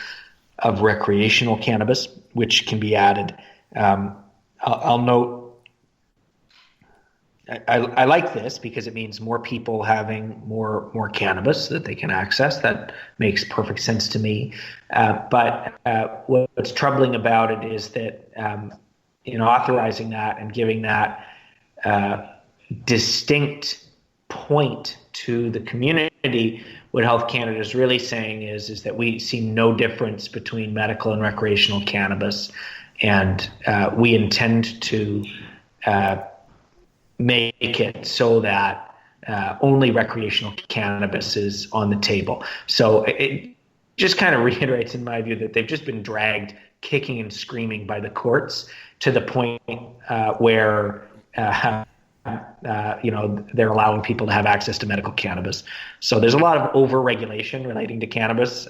of recreational cannabis, which can be added. I'll note, I like this because it means more people having more cannabis that they can access. That makes perfect sense to me. But what's troubling about it is that authorizing that and giving that distinct point to the community, what Health Canada is really saying is that we see no difference between medical and recreational cannabis, and we intend to make it so that only recreational cannabis is on the table. So it just kind of reiterates, in my view, that they've just been dragged kicking and screaming by the courts to the point where they're allowing people to have access to medical cannabis. So there's a lot of over-regulation relating to cannabis.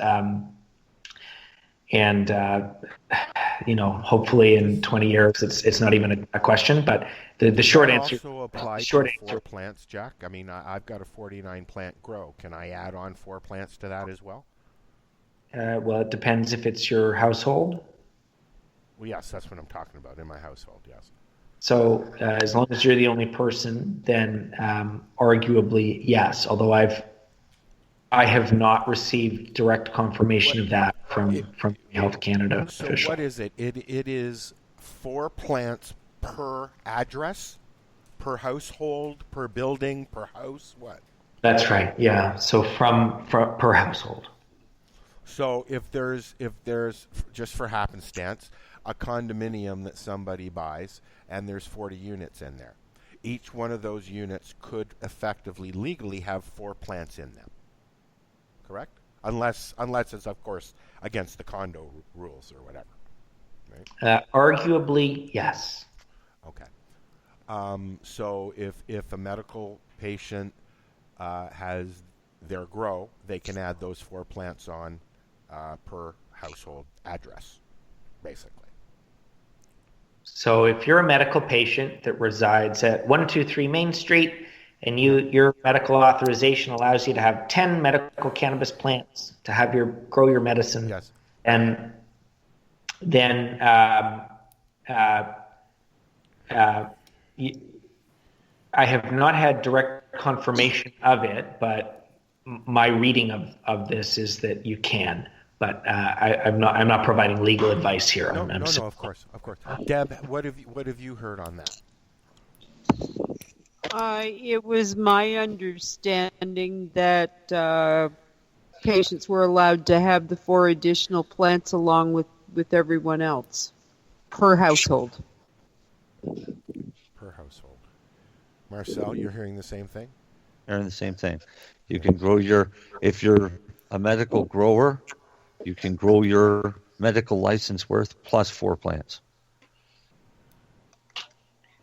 Hopefully in 20 years it's not even a question. But the short answer. Also apply to 4 plants, Jack. I mean, I've got a 49 plant grow. Can I add on 4 plants to that as well? Well, it depends if it's your household. Well, yes, that's what I'm talking about, in my household. Yes. So as long as you're the only person, then arguably yes. Although I have not received direct confirmation of that from Health Canada official. So what is it? It is 4 plants per address, per household, per building, per house. What? That's right. Yeah. So from per household. So if there's just for happenstance a condominium that somebody buys and there's 40 units in there, each one of those units could effectively legally have 4 plants in them. Correct? Unless it's, of course, against the condo rules or whatever. Right? Arguably, yes. Okay. So if a medical patient has their grow, they can add those 4 plants on per household address, basically. So if you're a medical patient that resides at 123 Main Street, and your medical authorization allows you to have 10 medical cannabis plants to grow your medicine. Yes. And then I have not had direct confirmation of it, but my reading of this is that you can. But I'm not providing legal advice here. No, of course. Deb, what have you heard on that? It was my understanding that patients were allowed to have the 4 additional plants along with everyone else per household. Per household. Marcel, you're hearing the same thing? Hearing the same thing. You can grow if you're a medical grower, you can grow your medical license worth plus 4 plants.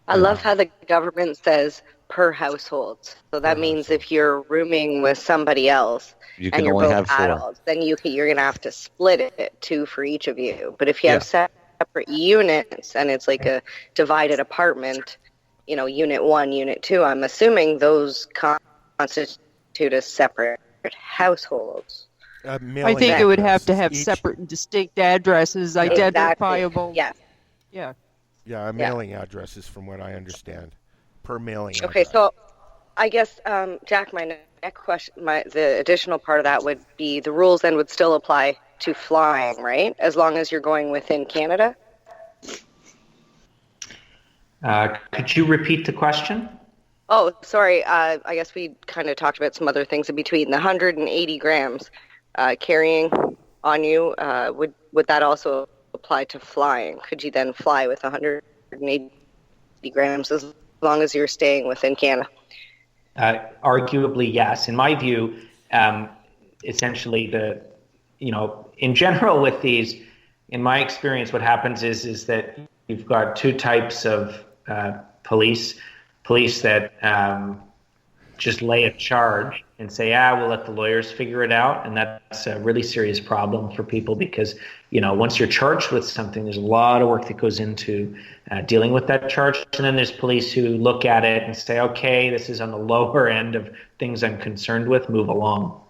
I love how the government says per household. So that means if you're rooming with somebody else and you're both adults, then you're going to have to split it 2 for each of you. But if you have separate units and it's like a divided apartment, Unit 1, Unit 2, I'm assuming those constitute as separate households. I think it would have to have separate and distinct addresses, identifiable. Exactly. Yeah. Yeah, mailing addresses, from what I understand, per mailing. Okay, address. so I guess, Jack, my next question, the additional part of that would be the rules then would still apply to flying, right? As long as you're going within Canada. Could you repeat the question? Oh, sorry. I guess we kind of talked about some other things in between. The 180 grams carrying on you, would that also apply to flying? Could you then fly with 180 grams as long as you're staying within Canada? Arguably, yes. In my view, essentially in general with these, in my experience, what happens is that you've got two types of police that just lay a charge and say, we'll let the lawyers figure it out. And that's a really serious problem for people because, once you're charged with something, there's a lot of work that goes into dealing with that charge. And then there's police who look at it and say, okay, this is on the lower end of things I'm concerned with, move along.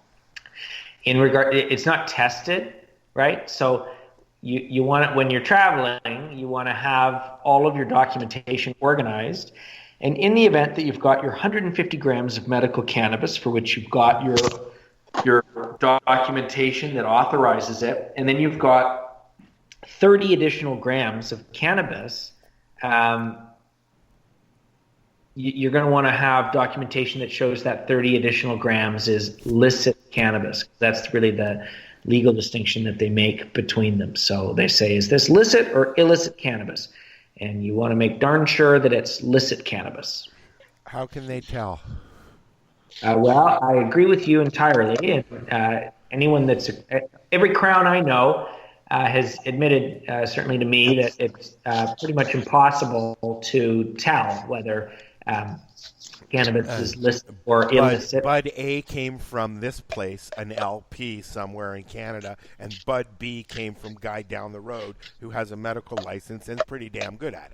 It's not tested, right? So you want it when you're traveling, you want to have all of your documentation organized. And in the event that you've got your 150 grams of medical cannabis, for which you've got your documentation that authorizes it, and then you've got 30 additional grams of cannabis, you're going to want to have documentation that shows that 30 additional grams is licit cannabis. That's really the legal distinction that they make between them. So they say, is this licit or illicit cannabis? And you want to make darn sure that it's licit cannabis. How can they tell? Well, I agree with you entirely. And anyone every Crown I know has admitted, certainly to me, that it's pretty much impossible to tell whether cannabis is licit or illicit. Bud A came from this place, an LP somewhere in Canada, and Bud B came from guy down the road who has a medical license and is pretty damn good at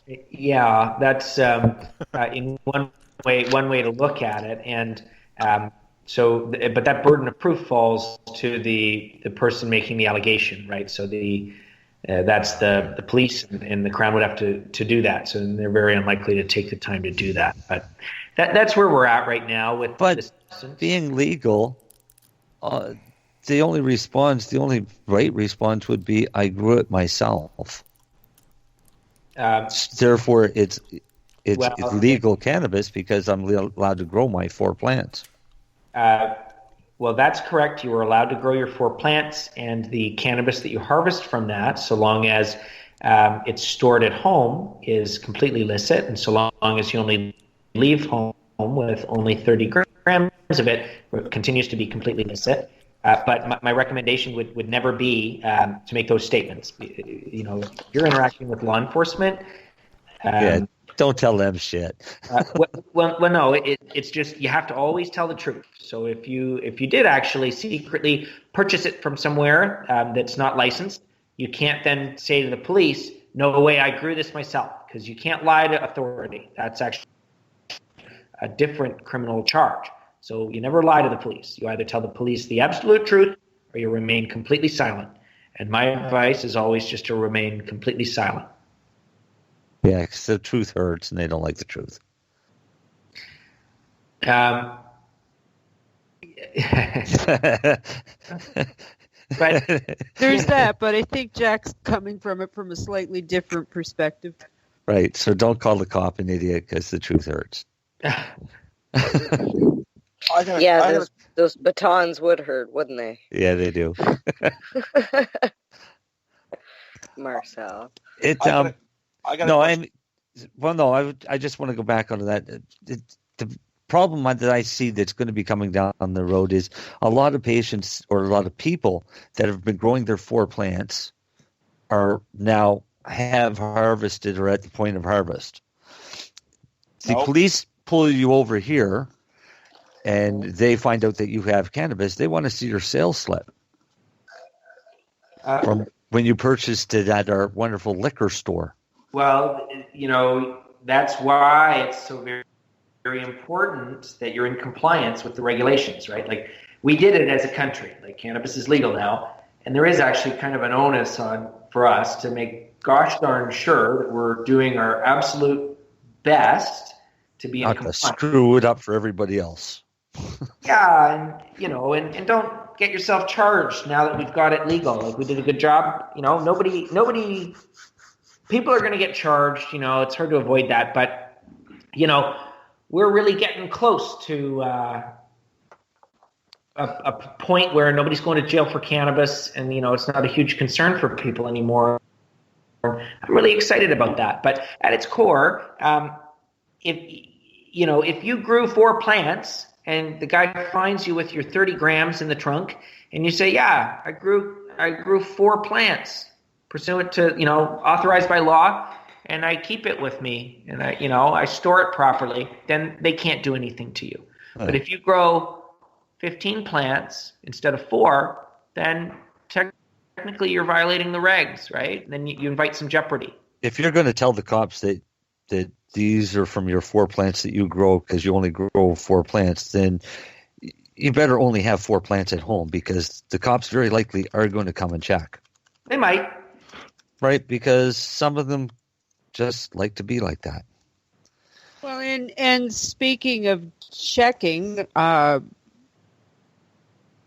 it. Yeah, that's in one way to look at it, and but that burden of proof falls to the person making the allegation, right? So that's the police and the Crown would have to do that. So they're very unlikely to take the time to do that. But that's where we're at right now with this. Being legal, the only right response would be, I grew it myself. Therefore, it's legal cannabis because I'm allowed to grow my 4 plants. Well, that's correct. You are allowed to grow your 4 plants, and the cannabis that you harvest from that, so long as it's stored at home, is completely licit. And so long as you only leave home with only 30 grams of it, it continues to be completely licit. But my recommendation would never be to make those statements. If you're interacting with law enforcement. Don't tell them shit. Well, no. It's just you have to always tell the truth. So if you did actually secretly purchase it from somewhere that's not licensed, you can't then say to the police, "No way, I grew this myself," because you can't lie to authority. That's actually a different criminal charge. So you never lie to the police. You either tell the police the absolute truth or you remain completely silent. And my advice is always just to remain completely silent. Yeah, because the truth hurts, and they don't like the truth. But there's that, but I think Jack's coming from it from a slightly different perspective. Right, so don't call the cop an idiot because the truth hurts. Those batons would hurt, wouldn't they? Yeah, they do. Marcel. I just want to go back onto that. The problem that I see that's going to be coming down the road is a lot of patients or a lot of people that have been growing their 4 plants are now have harvested or at the point of harvest. The police pull you over here and they find out that you have cannabis. They want to see your sales slip from when you purchased it at our wonderful liquor store. Well, that's why it's so very, very important that you're in compliance with the regulations, right? Like, we did it as a country. Like, cannabis is legal now, and there is actually kind of an onus for us to make gosh darn sure that we're doing our absolute best to be in compliance. Not to screw it up for everybody else. Yeah, and don't get yourself charged now that we've got it legal. Like, we did a good job. Nobody. People are going to get charged. It's hard to avoid that, but we're really getting close to a point where nobody's going to jail for cannabis, and it's not a huge concern for people anymore. I'm really excited about that. But at its core, if you grew 4 plants and the guy finds you with your 30 grams in the trunk, and you say, yeah, I grew 4 plants pursuant to, authorized by law, and I keep it with me, and I store it properly, then they can't do anything to you. Right. But if you grow 15 plants instead of 4, then technically you're violating the regs, right? Then you invite some jeopardy. If you're going to tell the cops that these are from your 4 plants that you grow because you only grow 4 plants, then you better only have 4 plants at home, because the cops very likely are going to come and check. They might. Right, because some of them just like to be like that. Well, and speaking of checking,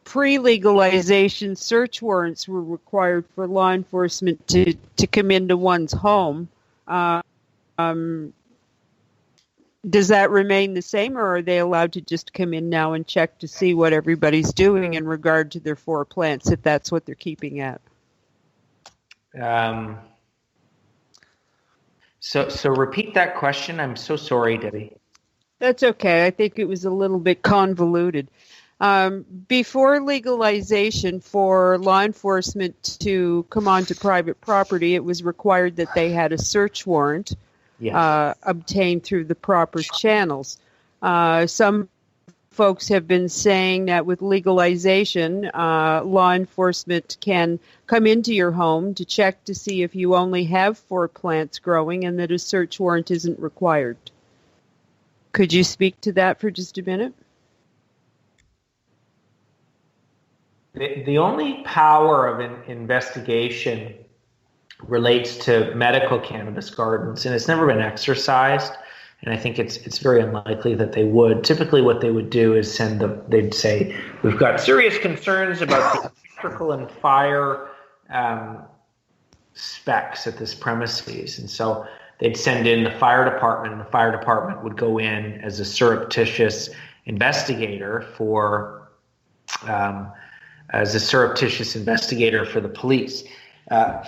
pre-legalization search warrants were required for law enforcement to come into one's home. Does that remain the same, or are they allowed to just come in now and check to see what everybody's doing in regard to their 4 plants, if that's what they're keeping at? So repeat that question. I'm so sorry, Debbie. That's okay. I think it was a little bit convoluted. Before legalization, for law enforcement to come onto private property, it was required that they had a search warrant. Yes. Obtained through the proper channels. Some folks have been saying that with legalization, law enforcement can come into your home to check to see if you only have 4 plants growing, and that a search warrant isn't required. Could you speak to that for just a minute? The only power of an investigation relates to medical cannabis gardens, and it's never been exercised, and I think it's very unlikely that they would. Typically what they would do is they'd say, we've got serious concerns about the electrical and fire specs at this premises, and so they'd send in the fire department, and the fire department would go in as a surreptitious investigator for the police.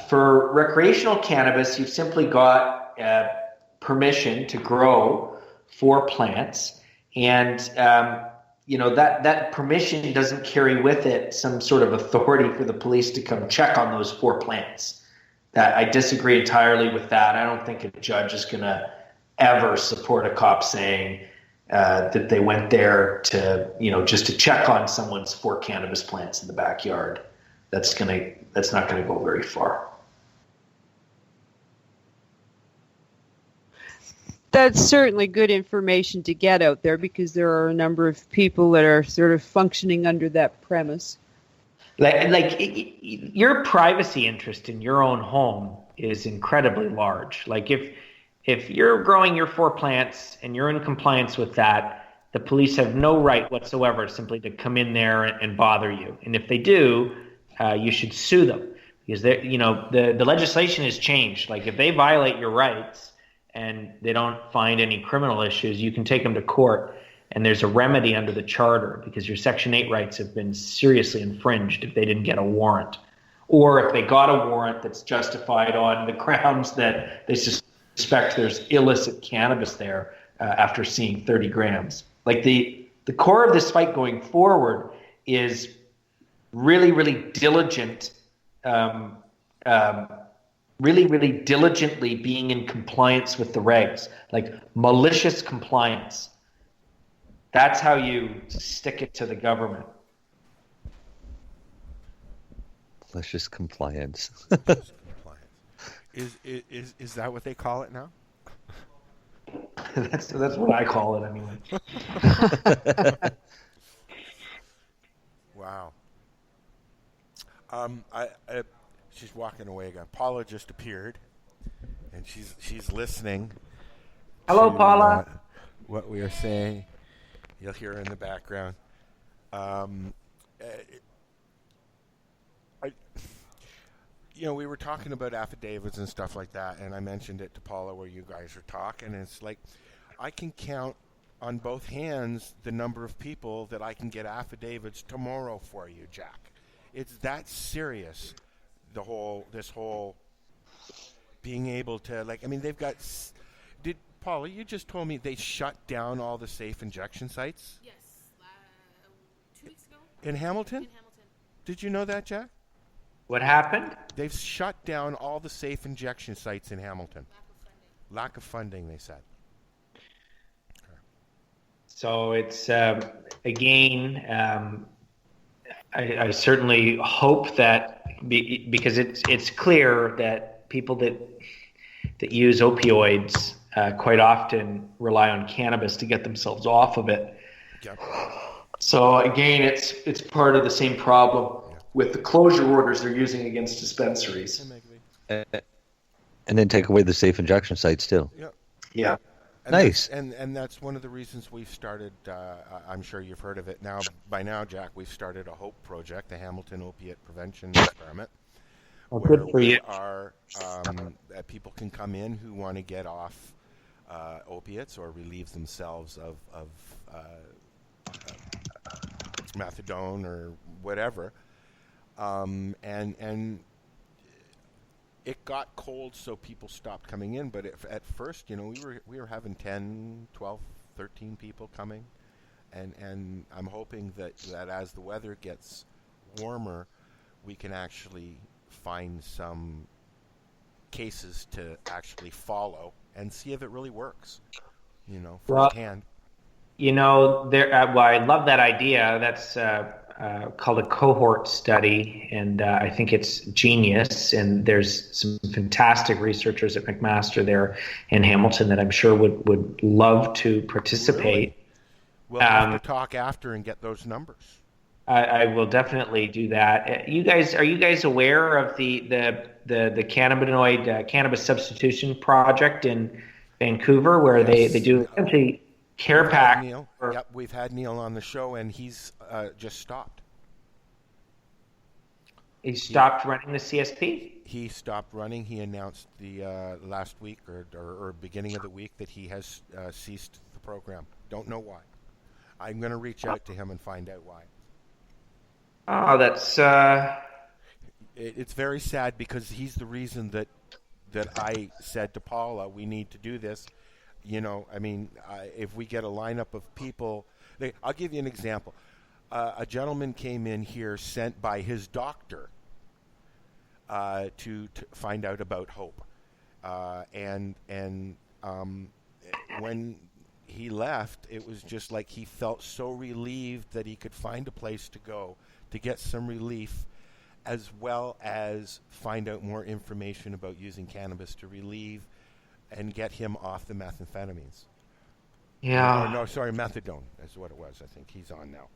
For recreational cannabis, you've simply got permission to grow 4 plants, and that permission doesn't carry with it some sort of authority for the police to come check on those 4 plants. That I disagree entirely with that. I don't think a judge is going to ever support a cop saying that they went there to just to check on someone's 4 cannabis plants in the backyard. That's not going to go very far. That's certainly good information to get out there, because there are a number of people that are sort of functioning under that premise. Your privacy interest in your own home is incredibly large. Like if you're growing your 4 plants and you're in compliance with that, the police have no right whatsoever simply to come in there and bother you. And if they do, you should sue them, because the legislation has changed. Like, if they violate your rights and they don't find any criminal issues, you can take them to court, and there's a remedy under the charter, because your Section 8 rights have been seriously infringed if they didn't get a warrant, or if they got a warrant that's justified on the grounds that they suspect there's illicit cannabis there after seeing 30 grams. Like, the core of this fight going forward is really, really diligent, really diligently being in compliance with the regs, like malicious compliance. That's how you stick it to the government. Malicious compliance. Is that what they call it now? That's what I call it anyway. Wow. She's walking away again. Paula just appeared, and she's listening. Hello, to, Paula. What we are saying, you'll hear her in the background. We were talking about affidavits and stuff like that, and I mentioned it to Paula where you guys are talking, and it's like I can count on both hands the number of people that I can get affidavits tomorrow for you, Jack. It's that serious. This whole being able to they've got. Did Paula? You just told me they shut down all the safe injection sites. Yes, 2 weeks ago. In Hamilton? Did you know that, Jack? What happened? They've shut down all the safe injection sites in Hamilton. Lack of funding, they said. So it's, again, I certainly hope that, because it's clear that people that use opioids quite often rely on cannabis to get themselves off of it. Yep. So again, it's part of the same problem with the closure orders they're using against dispensaries. And then take away the safe injection sites too. Yeah. And nice. And that's one of the reasons we've started, I'm sure you've heard of it now. By now, Jack, we've started a HOPE project, the Hamilton Opiate Prevention Experiment. Oh, good for you. People can come in who want to get off opiates or relieve themselves of methadone or whatever. And it got cold, so people stopped coming in. But at first, we were having 10, 12, 13 people coming. And I'm hoping that as the weather gets warmer, we can actually find some cases to actually follow and see if it really works, firsthand. I love that idea. That's called a cohort study, and I think it's genius. And there's some fantastic researchers at McMaster there in Hamilton that I'm sure would love to participate. Really? We'll have to talk after and get those numbers. I will definitely do that. Are you guys aware of the cannabinoid cannabis substitution project in Vancouver, where they do essentially care pack? Yep, we've had Neil on the show, and he's just stopped. He stopped running the CSP? He stopped running. He announced the last week or beginning of the week that he has ceased the program. Don't know why. I'm going to reach out to him and find out why. Oh, that's... It's very sad, because he's the reason that I said to Paula, we need to do this. If we get a lineup of people... I'll give you an example. A gentleman came in here sent by his doctor to find out about HOPE. When he left, it was just like he felt so relieved that he could find a place to go to get some relief, as well as find out more information about using cannabis to relieve and get him off the methamphetamines. Yeah. Methadone is what it was. I think he's on now.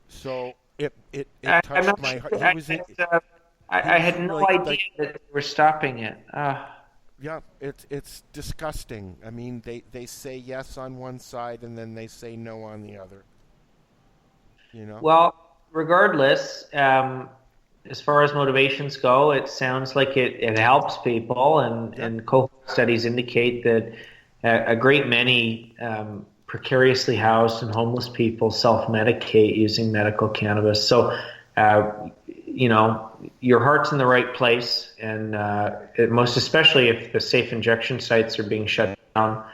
So it touched my heart. I had no idea that they were stopping it. Yeah, it's disgusting. I mean, they say yes on one side and then they say no on the other. Well, regardless, as far as motivations go, it sounds like it helps people, and cohort studies indicate that a great many precariously housed and homeless people self-medicate using medical cannabis. So, your heart's in the right place, and most especially if the safe injection sites are being shut down,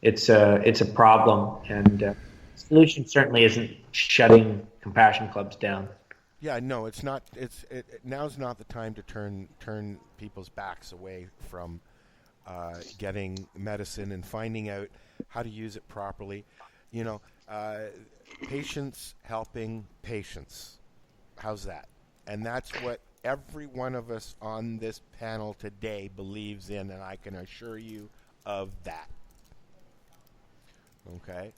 it's a problem. And the solution certainly isn't shutting compassion clubs down. Yeah, no, it's not. Now's not the time to turn people's backs away from getting medicine and finding out how to use it properly. Patients helping patients. How's that? And that's what every one of us on this panel today believes in, and I can assure you of that. Okay.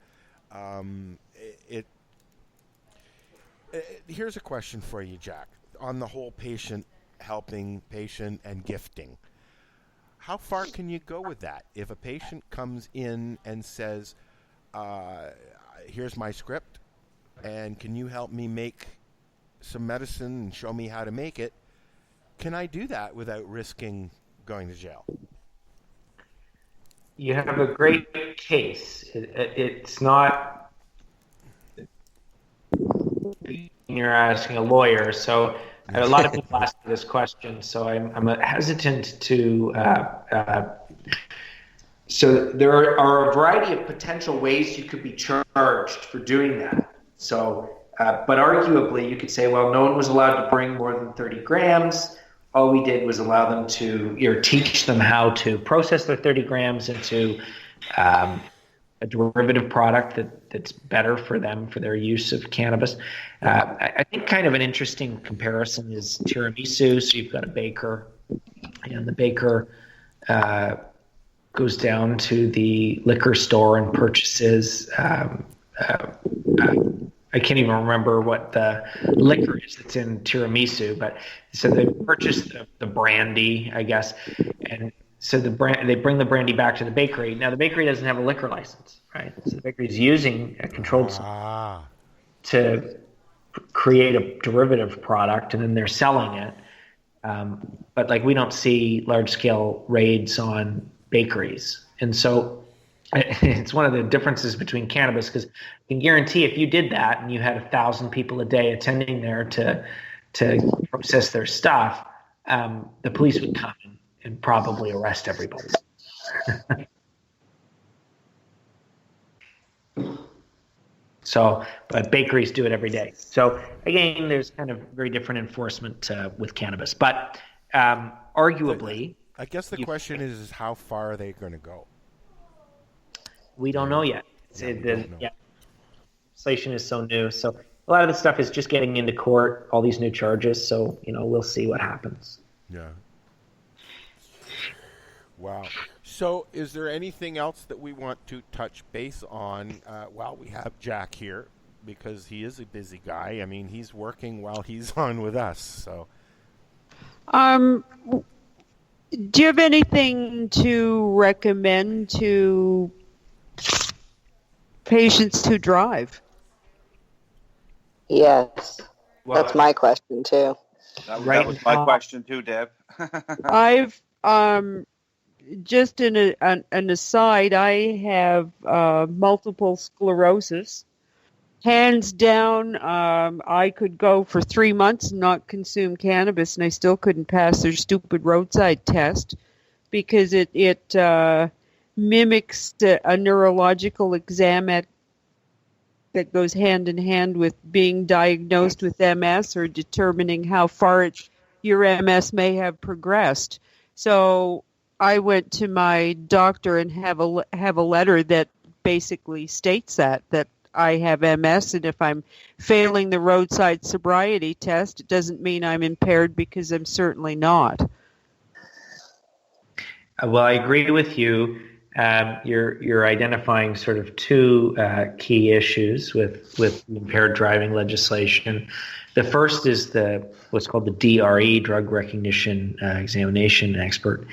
Here's a question for you, Jack. On the whole patient helping, patient and gifting, how far can you go with that? If a patient comes in and says, here's my script, and can you help me make some medicine and show me how to make it, can I do that without risking going to jail? You have a great case. It's not... You're asking a lawyer, so a lot of people ask me this question, so I'm hesitant to... So there are a variety of potential ways you could be charged for doing that. So, but arguably you could say, well, no one was allowed to bring more than 30 grams. All we did was allow them to, teach them how to process their 30 grams into a derivative product that's better for them for their use of cannabis. I think kind of an interesting comparison is tiramisu. So you've got a baker, and the baker goes down to the liquor store and purchases. I can't even remember what the liquor is that's in tiramisu, but so they purchase the brandy, I guess, and so they bring the brandy back to the bakery. Now the bakery doesn't have a liquor license, right? So the bakery is using a controlled substance to create a derivative product, and then they're selling it. But like we don't see large scale raids on bakeries, and so it's one of the differences between cannabis, because I can guarantee if you did that and you had 1,000 people a day attending there to process their stuff, the police would come and probably arrest everybody. So, but bakeries do it every day. So again, there's kind of very different enforcement with cannabis, but arguably, I guess the question is how far are they going to go? We don't know yet. Legislation is so new. So a lot of the stuff is just getting into court, all these new charges. So, we'll see what happens. Yeah. Wow. So is there anything else that we want to touch base on while we have Jack here? Because he is a busy guy. I mean, he's working while he's on with us. So. Do you have anything to recommend to patients who drive? Yes. That's my question too. That was my question too, Deb. I've just an aside, I have multiple sclerosis. Hands down, I could go for 3 months and not consume cannabis, and I still couldn't pass their stupid roadside test because it mimics a neurological exam that goes hand in hand with being diagnosed with MS or determining how far your MS may have progressed. So I went to my doctor and have a letter that basically states that I have MS, and if I'm failing the roadside sobriety test, it doesn't mean I'm impaired, because I'm certainly not. Well, I agree with you. You're identifying sort of two key issues with impaired driving legislation. The first is what's called the DRE, Drug Recognition Examination Expert.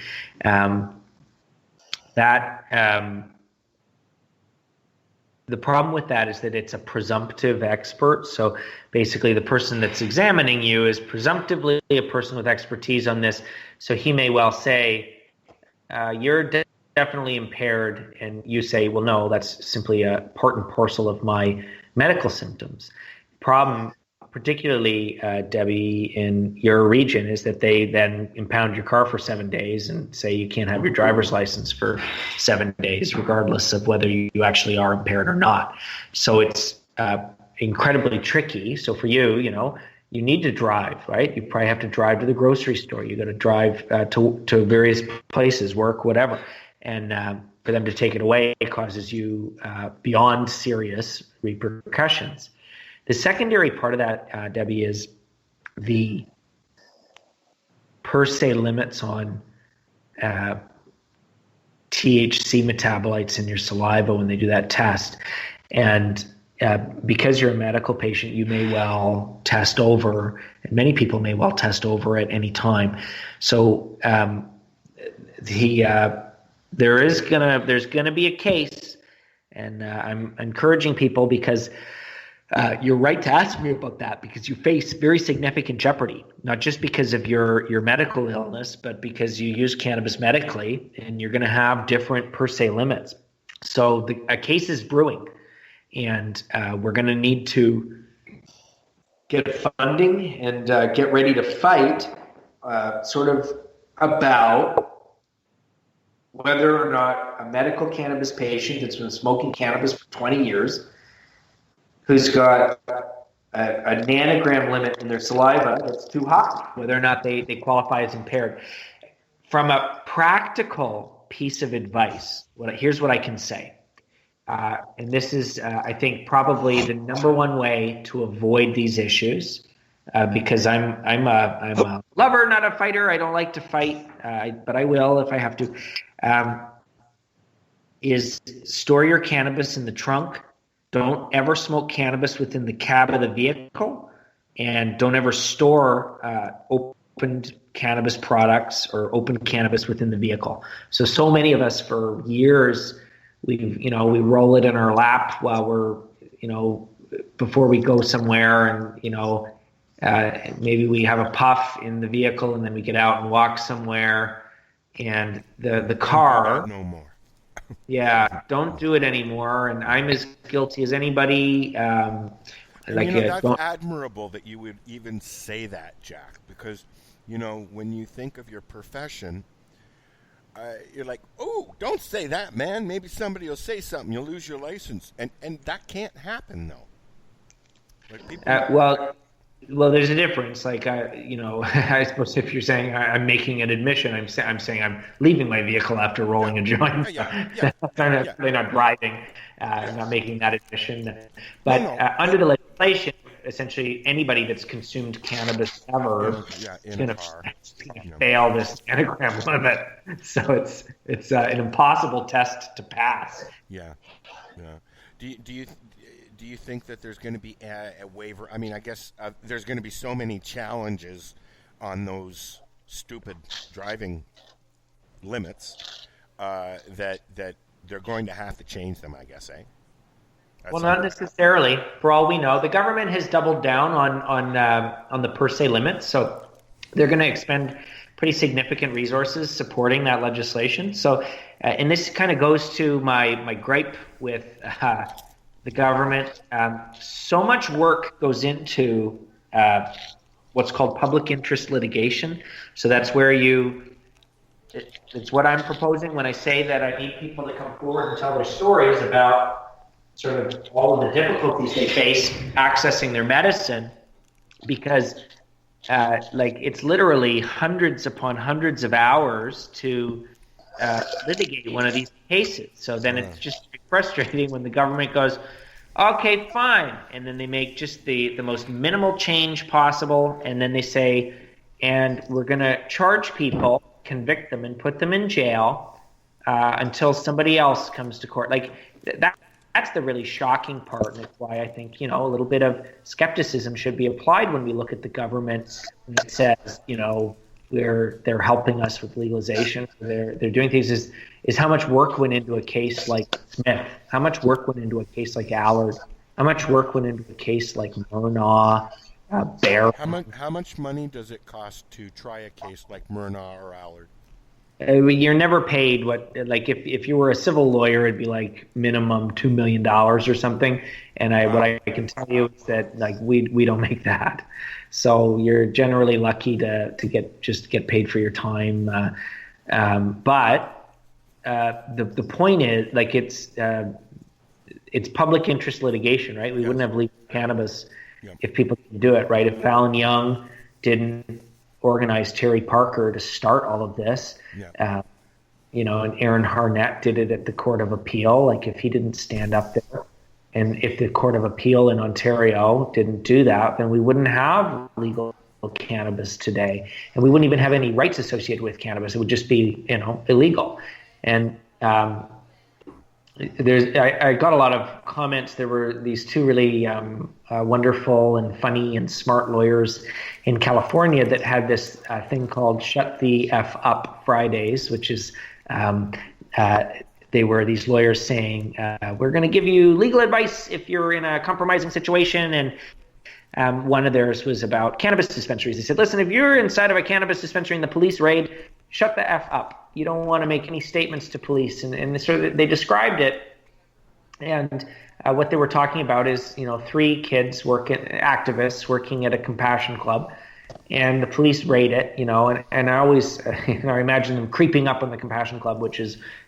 The problem with that is that it's a presumptive expert. So basically the person that's examining you is presumptively a person with expertise on this. So he may well say, you're definitely impaired. And you say, well, no, that's simply a part and parcel of my medical symptoms. Problem, particularly, Debbie, in your region, is that they then impound your car for 7 days and say you can't have your driver's license for 7 days, regardless of whether you actually are impaired or not. So it's incredibly tricky. So for you, you need to drive, right? You probably have to drive to the grocery store. You got to drive to various places, work, whatever. And for them to take it away, it causes you beyond serious repercussions. The secondary part of that, Debbie, is the per se limits on THC metabolites in your saliva when they do that test. And because you're a medical patient, you may well test over, and many people may well test over at any time. So there's gonna be a case, and I'm encouraging people, because you're right to ask me about that, because you face very significant jeopardy, not just because of your medical illness, but because you use cannabis medically, and you're going to have different per se limits. So a case is brewing, and we're going to need to get funding and get ready to fight sort of about whether or not a medical cannabis patient that's been smoking cannabis for 20 years, who's got a nanogram limit in their saliva that's too high, whether or not they qualify as impaired. From a practical piece of advice, here's what I can say. And this is, I think, probably the number one way to avoid these issues, because I'm a lover, not a fighter. I don't like to fight, but I will if I have to. Is store your cannabis in the trunk. Don't ever smoke cannabis within the cab of the vehicle, and don't ever store opened cannabis products or open cannabis within the vehicle. So many of us for years, we roll it in our lap while we're, before we go somewhere, and, maybe we have a puff in the vehicle, and then we get out and walk somewhere, and the car. No more. Yeah, don't do it anymore, and I'm as guilty as anybody. That's admirable that you would even say that, Jack, because, when you think of your profession, you're like, oh, don't say that, man. Maybe somebody will say something. You'll lose your license. And that can't happen, though. Like people Well, there's a difference. Like, I suppose if you're saying I'm making an admission, I'm saying I'm leaving my vehicle after rolling a joint. They're not driving. I'm not making that admission. But under the legislation, essentially anybody that's consumed cannabis ever is going to fail this nanogram limit. So it's an impossible test to pass. Yeah. Do you think that there's going to be a waiver? I mean, I guess there's going to be so many challenges on those stupid driving limits that they're going to have to change them, I guess, eh? Well, not necessarily. For all we know, the government has doubled down on the per se limits, so they're going to expend pretty significant resources supporting that legislation. So, and this kind of goes to my gripe with the government. So much work goes into what's called public interest litigation. So that's where it's what I'm proposing when I say that I need people to come forward and tell their stories about sort of all of the difficulties they face accessing their medicine, because it's literally hundreds upon hundreds of hours to litigate one of these cases. So then it's just frustrating when the government goes, okay, fine, and then they make just the most minimal change possible, and then they say, and we're going to charge people, convict them, and put them in jail until somebody else comes to court. Like that's the really shocking part, and it's why I think a little bit of skepticism should be applied when we look at the government that says they're helping us with legalization. They're doing things. Is how much work went into a case like Smith? How much work went into a case like Allard? How much work went into a case like Murnau, Bear? How much money does it cost to try a case like Murnau or Allard? You're never paid what, like if you were a civil lawyer, it'd be like minimum $2 million or something. And what I can tell you is that we don't make that. So you're generally lucky to get paid for your time. But the point is it's public interest litigation, right? We wouldn't have legal cannabis if people didn't do it, right? If Fallon Young didn't organize Terry Parker to start all of this, and Aaron Harnett did it at the Court of Appeal. Like if he didn't stand up there, and if the Court of Appeal in Ontario didn't do that, then we wouldn't have legal cannabis today, and we wouldn't even have any rights associated with cannabis. It would just be illegal. And I got a lot of comments. There were these two really wonderful and funny and smart lawyers in California that had this thing called Shut the F Up Fridays, which is they were these lawyers saying, we're going to give you legal advice if you're in a compromising situation. And one of theirs was about cannabis dispensaries. They said, listen, if you're inside of a cannabis dispensary in the police raid, shut the F up. You don't want to make any statements to police. And so they described it. And what they were talking about is, 3 kids activists working at a compassion club. And the police raid it, and I always, I imagine them creeping up on the compassion club, which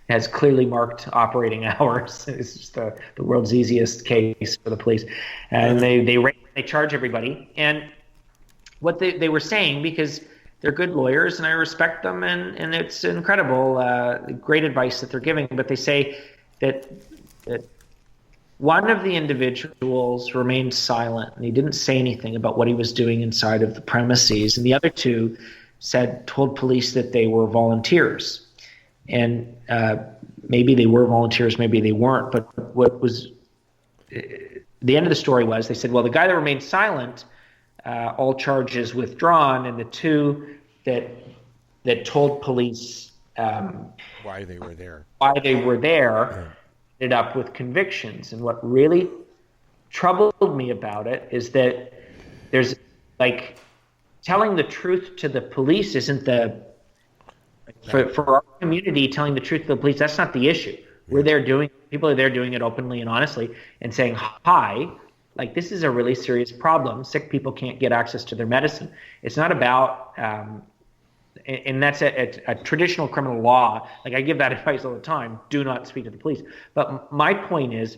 has clearly marked operating hours. It's just the world's easiest case for the police. And they charge everybody. And what they were saying, because they're good lawyers and I respect them, and it's incredible, great advice that they're giving. But they say that one of the individuals remained silent and he didn't say anything about what he was doing inside of the premises. And the other 2 told police that they were volunteers. And maybe they were volunteers, maybe they weren't. But what was the end of the story was they said, well, the guy that remained silent, all charges withdrawn, and the 2 that told police why they were there ended up with convictions. And what really troubled me about it is that there's telling the truth to the police isn't for our community, telling the truth to the police, that's not the issue. People are there doing it openly and honestly and saying, hi, this is a really serious problem. Sick people can't get access to their medicine. It's not about, and that's a traditional criminal law. I give that advice all the time. Do not speak to the police. But my point is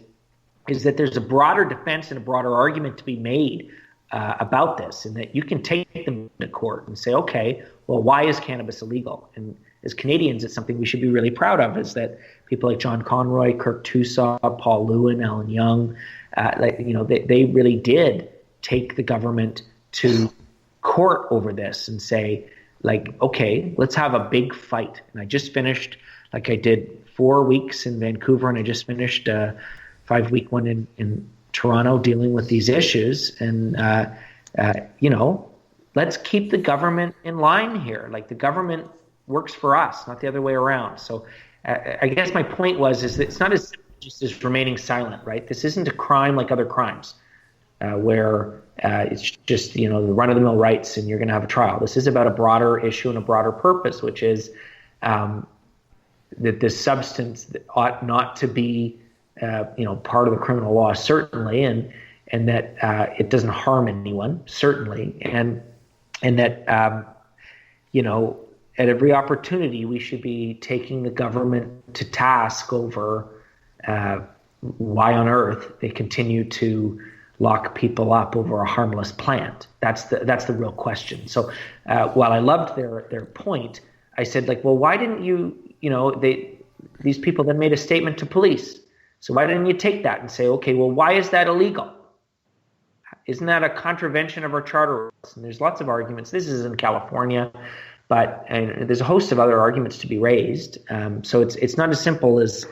that there's a broader defense and a broader argument to be made about this, and that you can take them to court and say, okay, well, why is cannabis illegal? And as Canadians, it's something we should be really proud of, is that people like John Conroy, Kirk Tusaw, Paul Lewin, Alan Young, they really did take the government to court over this and say, okay, let's have a big fight. And I just finished, I did 4 weeks in Vancouver, and I just finished a 5-week one in Toronto dealing with these issues. And, let's keep the government in line here. The government works for us, not the other way around. So I guess my point is that it's not as just as remaining silent, right? This isn't a crime like other crimes where it's just, the run-of-the-mill rights and you're going to have a trial. This is about a broader issue and a broader purpose, which is that this substance ought not to be, part of the criminal law, certainly, and that it doesn't harm anyone, certainly, and that, at every opportunity we should be taking the government to task over why on earth they continue to lock people up over a harmless plant. That's the real question. So while I loved their point, I said, well, why didn't you, these people then made a statement to police. So why didn't you take that and say, okay, well, why is that illegal? Isn't that a contravention of our charter? And there's lots of arguments. This is in California, but there's a host of other arguments to be raised. So it's not as simple as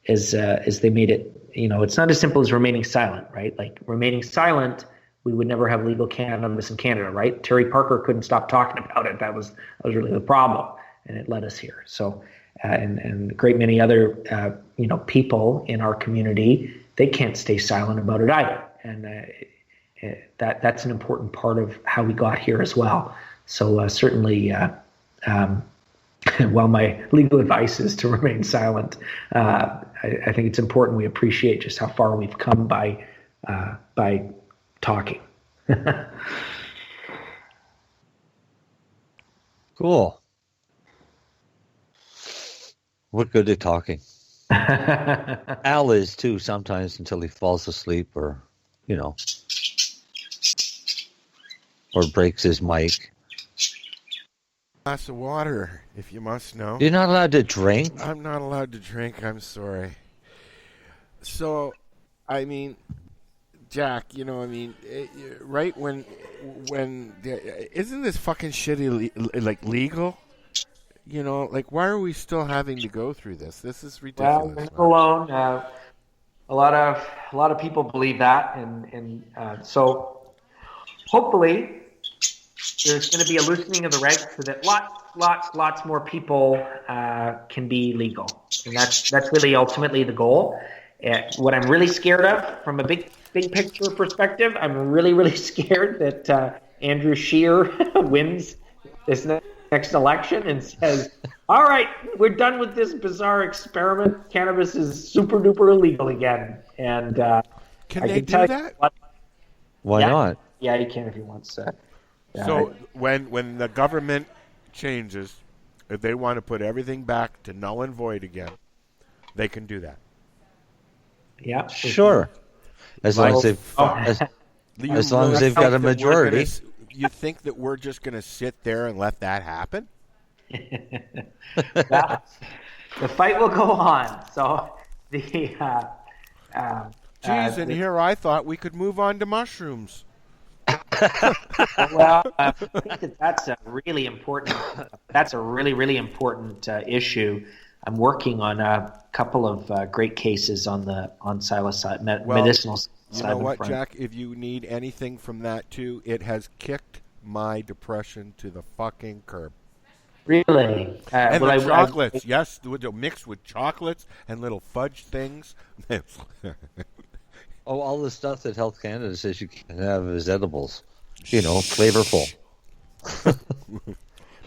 they made it. It's not as simple as remaining silent, right? Remaining silent, we would never have legal cannabis in Canada, right? Terry Parker couldn't stop talking about it. That was really the problem, and it led us here. So, and a great many other people in our community, they can't stay silent about it either, and that's an important part of how we got here as well. So certainly, while my legal advice is to remain silent, I think it's important we appreciate just how far we've come by talking. Cool. What good at talking? Al is too sometimes until he falls asleep or breaks his mic. Glass of water, if you must know. You're not allowed to drink? I'm not allowed to drink. I'm sorry. So, Jack, right when isn't this fucking shit legal? like, why are we still having to go through this? This is Well, ridiculous. we're not alone. A lot of people believe that, and so hopefully there's going to be a loosening of the regs so that lots more people can be legal, and that's really ultimately the goal. What I'm really scared of, from a big picture perspective, I'm really scared that Andrew Scheer wins this next election and says, all right, we're done with this bizarre experiment. Cannabis is super duper illegal again. And can they do that? Why not? Yeah, you can if you want to. So when the government changes, if they want to put everything back to null and void again, they can do that. Yeah, sure. As long as they've got a majority. You think that we're just going to sit there and let that happen? The fight will go on. So and here I thought we could move on to mushrooms. Well, I think that's a really important. That's a really important issue. I'm working on a couple of great cases on psilocybin medicinal. You know what, Jack? If you need anything from that too, it has kicked my depression to the fucking curb. Really? And the chocolates, yes, mixed with chocolates and little fudge things. All the stuff that Health Canada says you can have as edibles. Flavorful.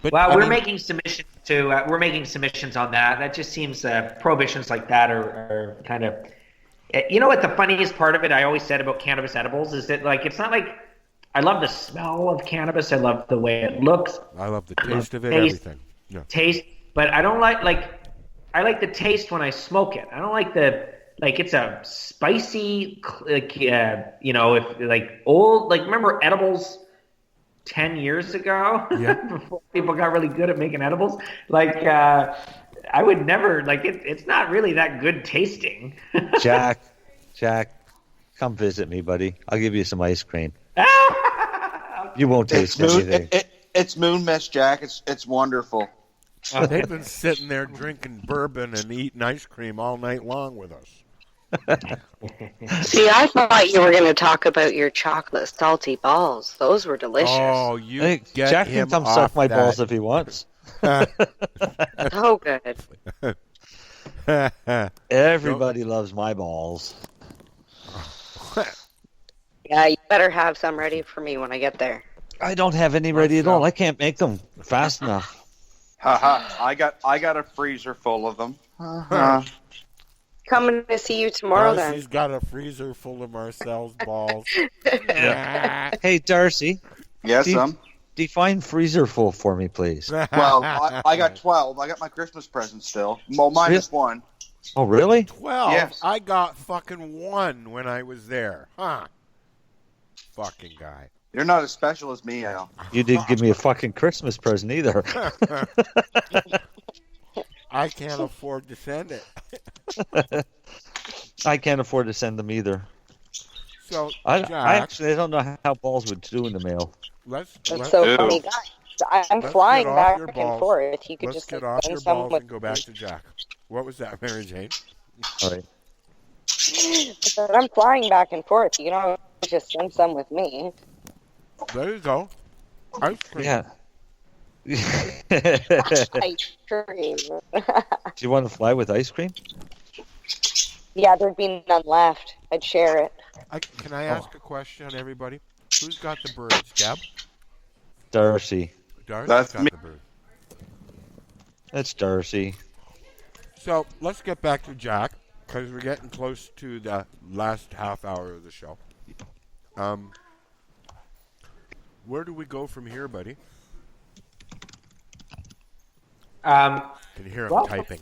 But, we're making submissions on that. That just seems prohibitions like that are kind of. You know what the funniest part of it I always said about cannabis edibles is that, like, it's not like I love the smell of cannabis. I love the way it looks. I love the taste of it. Everything. Yeah. Taste, but I don't I like the taste when I smoke it. I don't like it's a spicy, remember edibles 10 years ago? Yeah. Before people got really good at making edibles? I would never, it's not really that good tasting. Jack, come visit me, buddy. I'll give you some ice cream. You won't taste anything. It's moon mist, Jack. It's wonderful. They've been sitting there drinking bourbon and eating ice cream all night long with us. See, I thought you were going to talk about your chocolate salty balls. Those were delicious. Oh, get Jack him can come off suck my that. balls if he wants. So good. Everybody loves my balls. Yeah, you better have some ready for me when I get there. I don't have any ready at all. I can't make them fast enough. I got a freezer full of them. Coming to see you tomorrow, Darcy's then. got a freezer full of Marcel's balls. Hey, Darcy. Yes, define freezer full for me, please. Well, I got 12. I got my Christmas present still. Well, minus one. Oh, really? 12? Yes. I got fucking 1 when I was there. Huh. Fucking guy. You're not as special as me, Al. You didn't give me a fucking Christmas present either. I can't afford to send it. I can't afford to send them either. So, I Jack, don't know how balls would do in the mail. Let's so funny, guys. I'm flying back and balls. forth. You could Let's just get off your send some balls with and go back to Jack. What was that, Mary Jane? All right. But I'm flying back and forth. You know, just send some with me. There you go. Ice cream. Yeah. Ice cream. Do you want to fly with ice cream? Yeah, there'd be none left. I'd share it. Can I ask a question, everybody? Who's got the birds, Deb? Darcy. Darcy's That's got me. the birds. That's Darcy. So let's get back to Jack, because we're getting close to the last half hour of the show. Where do we go from here, buddy? Can you hear him typing?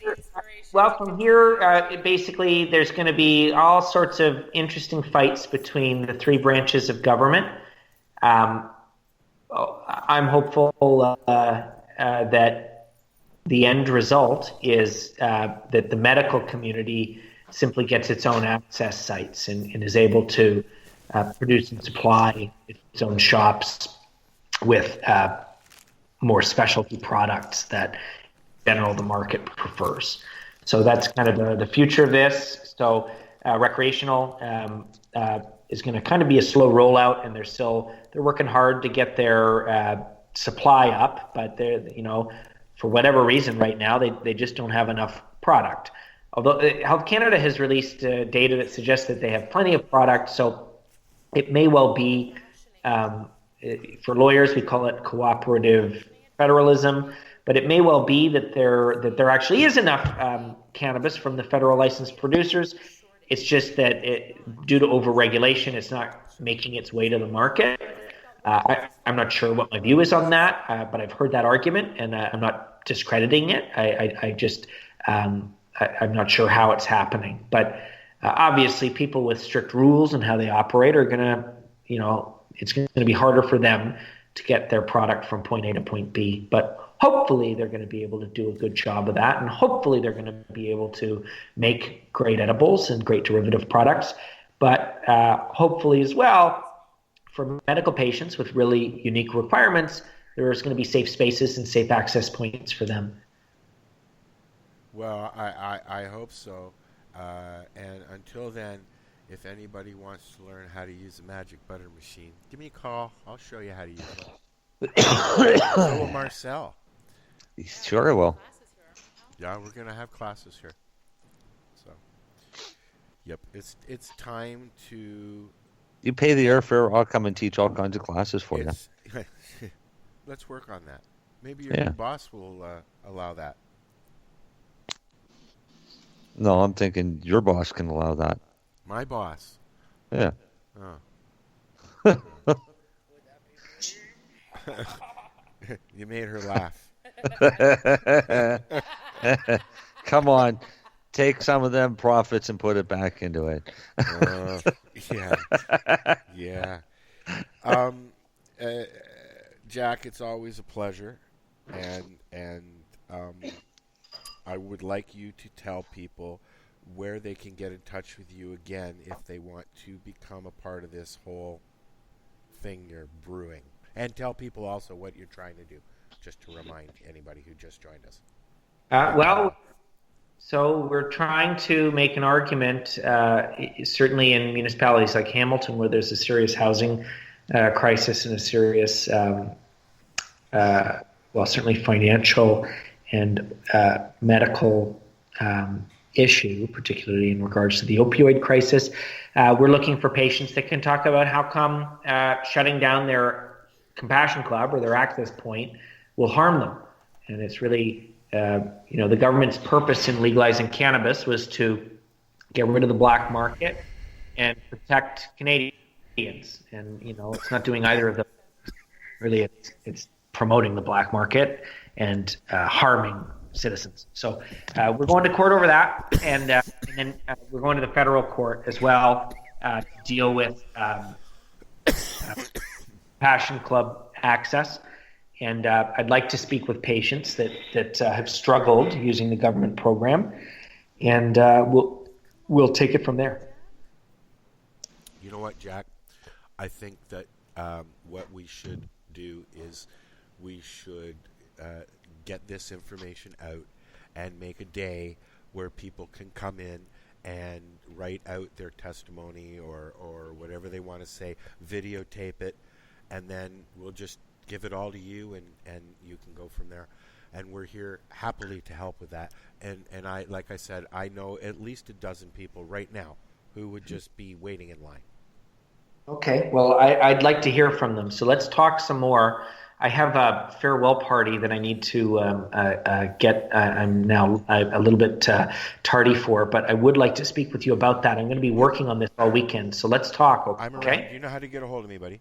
From here, basically, there's going to be all sorts of interesting fights between the three branches of government. I'm hopeful that the end result is that the medical community simply gets its own access sites and is able to produce and supply its own shops with more specialty products that general the market prefers. So that's kind of the future of this. So recreational is going to kind of be a slow rollout, and they're working hard to get their supply up, but for whatever reason right now they just don't have enough product. Although Health Canada has released data that suggests that they have plenty of product, so it may well be, for lawyers we call it cooperative federalism, but it may well be that there actually is enough cannabis from the federal licensed producers. It's just that due to overregulation, it's not making its way to the market. I'm not sure what my view is on that, but I've heard that argument, and I'm not discrediting it. I'm not sure how it's happening, but obviously people with strict rules and how they operate are going to, it's going to be harder for them to get their product from point A to point B. But hopefully they're going to be able to do a good job of that, and hopefully they're going to be able to make great edibles and great derivative products. But hopefully as well, for medical patients with really unique requirements, there's going to be safe spaces and safe access points for them. Well, I hope so. And until then, if anybody wants to learn how to use a magic butter machine, give me a call. I'll show you how to use it. So will Marcel. Sure I will. Yeah, we're going to have classes here. So, yep, it's time to... You pay the airfare, I'll come and teach all kinds of classes for you. Let's work on that. Maybe your new boss will allow that. No, I'm thinking your boss can allow that. My boss? Yeah. Oh. You made her laugh. Come on. Take some of them profits and put it back into it. Yeah. Jack, it's always a pleasure, and I would like you to tell people where they can get in touch with you again if they want to become a part of this whole thing you're brewing, and tell people also what you're trying to do, just to remind anybody who just joined us. So we're trying to make an argument, certainly in municipalities like Hamilton, where there's a serious housing crisis and a serious, certainly financial and medical issue, particularly in regards to the opioid crisis. We're looking for patients that can talk about how come shutting down their compassion club or their access point will harm them. And it's really... the government's purpose in legalizing cannabis was to get rid of the black market and protect Canadians. And, it's not doing either of them. Really, it's promoting the black market and harming citizens. So we're going to court over that. And then we're going to the federal court as well to deal with Passion Club access. And I'd like to speak with patients that have struggled using the government program, and we'll take it from there. You know what, Jack? I think that what we should do is we should get this information out and make a day where people can come in and write out their testimony or whatever they want to say, videotape it, and then we'll just give it all to you, and you can go from there. And we're here happily to help with that. And I, like I said, I know at least a dozen people right now who would just be waiting in line. Okay, well, I'd like to hear from them. So let's talk some more. I have a farewell party that I need to get. I'm now a little bit tardy for, but I would like to speak with you about that. I'm going to be working on this all weekend. So let's talk, okay? I'm around. You know how to get a hold of me, buddy.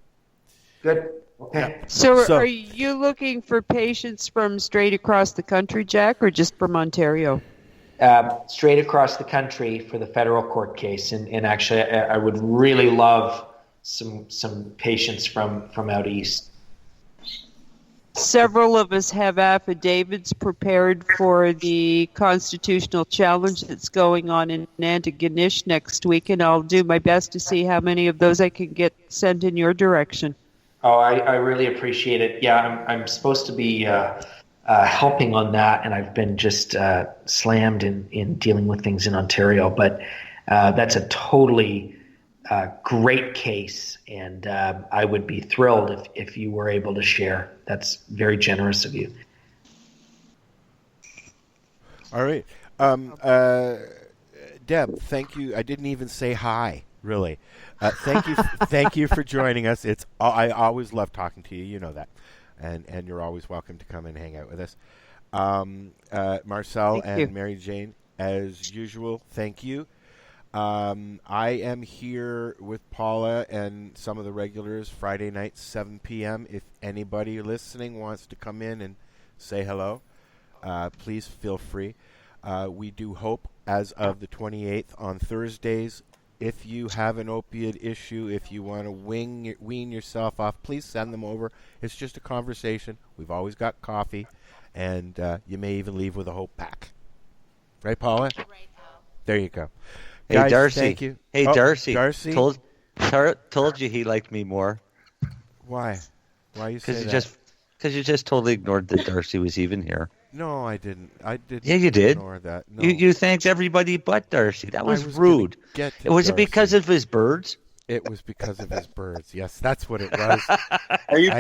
Good. Okay. So are you looking for patients from straight across the country, Jack, or just from Ontario? Straight across the country for the federal court case. And actually, I would really love some patients from out east. Several of us have affidavits prepared for the constitutional challenge that's going on in Ganjahnista next week, and I'll do my best to see how many of those I can get sent in your direction. Oh, I really appreciate it. Yeah, I'm supposed to be helping on that, and I've been just slammed in dealing with things in Ontario. But that's a totally great case, and I would be thrilled if you were able to share. That's very generous of you. All right. Deb, thank you. I didn't even say hi, really. Thank you for joining us. I always love talking to you. You know that. And you're always welcome to come and hang out with us. Marcel and Mary Jane, as usual, thank you. I am here with Paula and some of the regulars Friday night, 7 p.m. If anybody listening wants to come in and say hello, please feel free. We do hope as of the 28th on Thursdays. If you have an opiate issue, if you want to wean yourself off, please send them over. It's just a conversation. We've always got coffee, and you may even leave with a hope pack. Right, Paula? Right. There you go. Hey, guys, Darcy. Thank you. Hey, Darcy. Darcy? Told you he liked me more. Why? Why you say that? Because you just totally ignored that Darcy was even here. No, I didn't. Yeah, you did. Ignore that. No. You thanked everybody but Darcy. That was rude. Was it because of his birds? It was because of his birds. Yes, that's what it was. Are you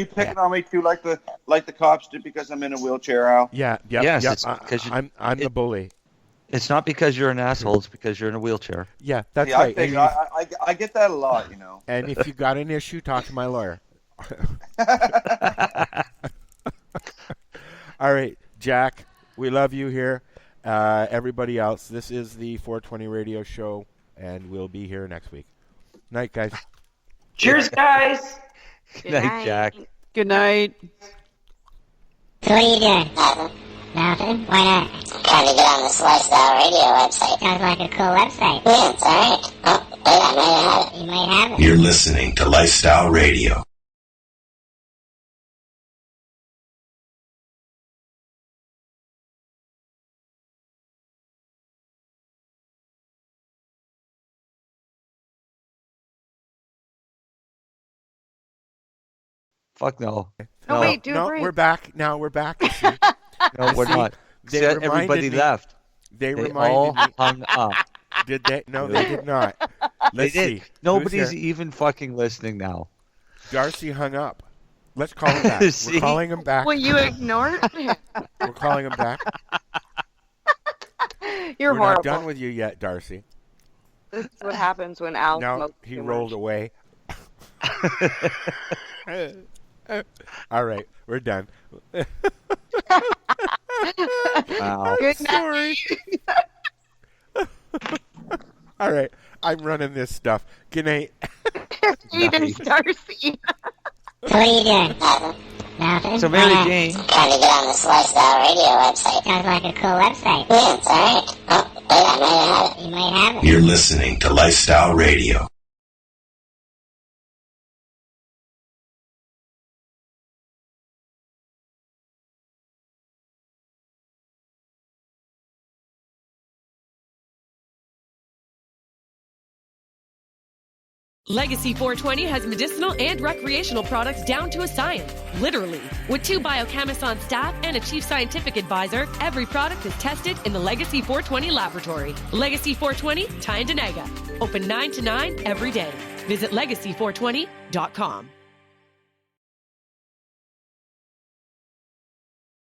picking on me too, like the cops did because I'm in a wheelchair, Al? Yeah. Yes, I'm the bully. It's not because you're an asshole. It's because you're in a wheelchair. Yeah, that's right. I get that a lot, you know. And if you got an issue, talk to my lawyer. All right, Jack, we love you here. Everybody else, this is the 420 Radio Show, and we'll be here next week. Night, guys. Cheers, guys. Good night, Jack. Good night. So what are you doing? Nothing? Why not? Trying to get on this Lifestyle Radio website. Sounds like a cool website. Yeah, it's alright. Oh, wait, I might have it. You might have it. You're listening to Lifestyle Radio. Fuck no. No, wait, do no, a break. we're back. Now we're back. You see. No, we're not. Everybody left. They all reminded me. hung up. Did they? No, they did not. They Let's did. see. Nobody's even fucking listening now. Darcy hung up. Let's call him back. See? We're calling him back. Well, you ignored him. We're calling him back. You're We're horrible. not done with you yet, Darcy. This is what happens when Al No, smokes he too rolled much. away. All right, we're done. Wow. Good Sorry. All right, I'm running this stuff. Good night. night, Darcy. So what are you doing? Nothing? So Why Mary not? Jane, Trying to get on this Lifestyle Radio website. Sounds like a cool website. Yeah, it's alright. Oh, wait, I might have it. You might have it. You're listening to Lifestyle Radio. Legacy 420 has medicinal and recreational products down to a science, literally. With 2 biochemists on staff and a chief scientific advisor, every product is tested in the Legacy 420 laboratory. Legacy 420, Tyendinaga. Open 9 to 9 every day. Visit legacy420.com.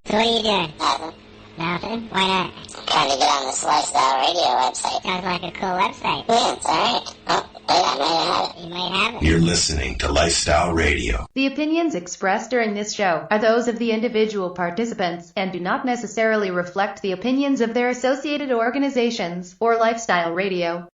So what are you doing? Nothing? Why not? Trying to get on this Lifestyle Radio website. Sounds like a cool website. Yeah, it's alright. Oh, wait, I might have it. You might have it. You're listening to Lifestyle Radio. The opinions expressed during this show are those of the individual participants and do not necessarily reflect the opinions of their associated organizations or Lifestyle Radio.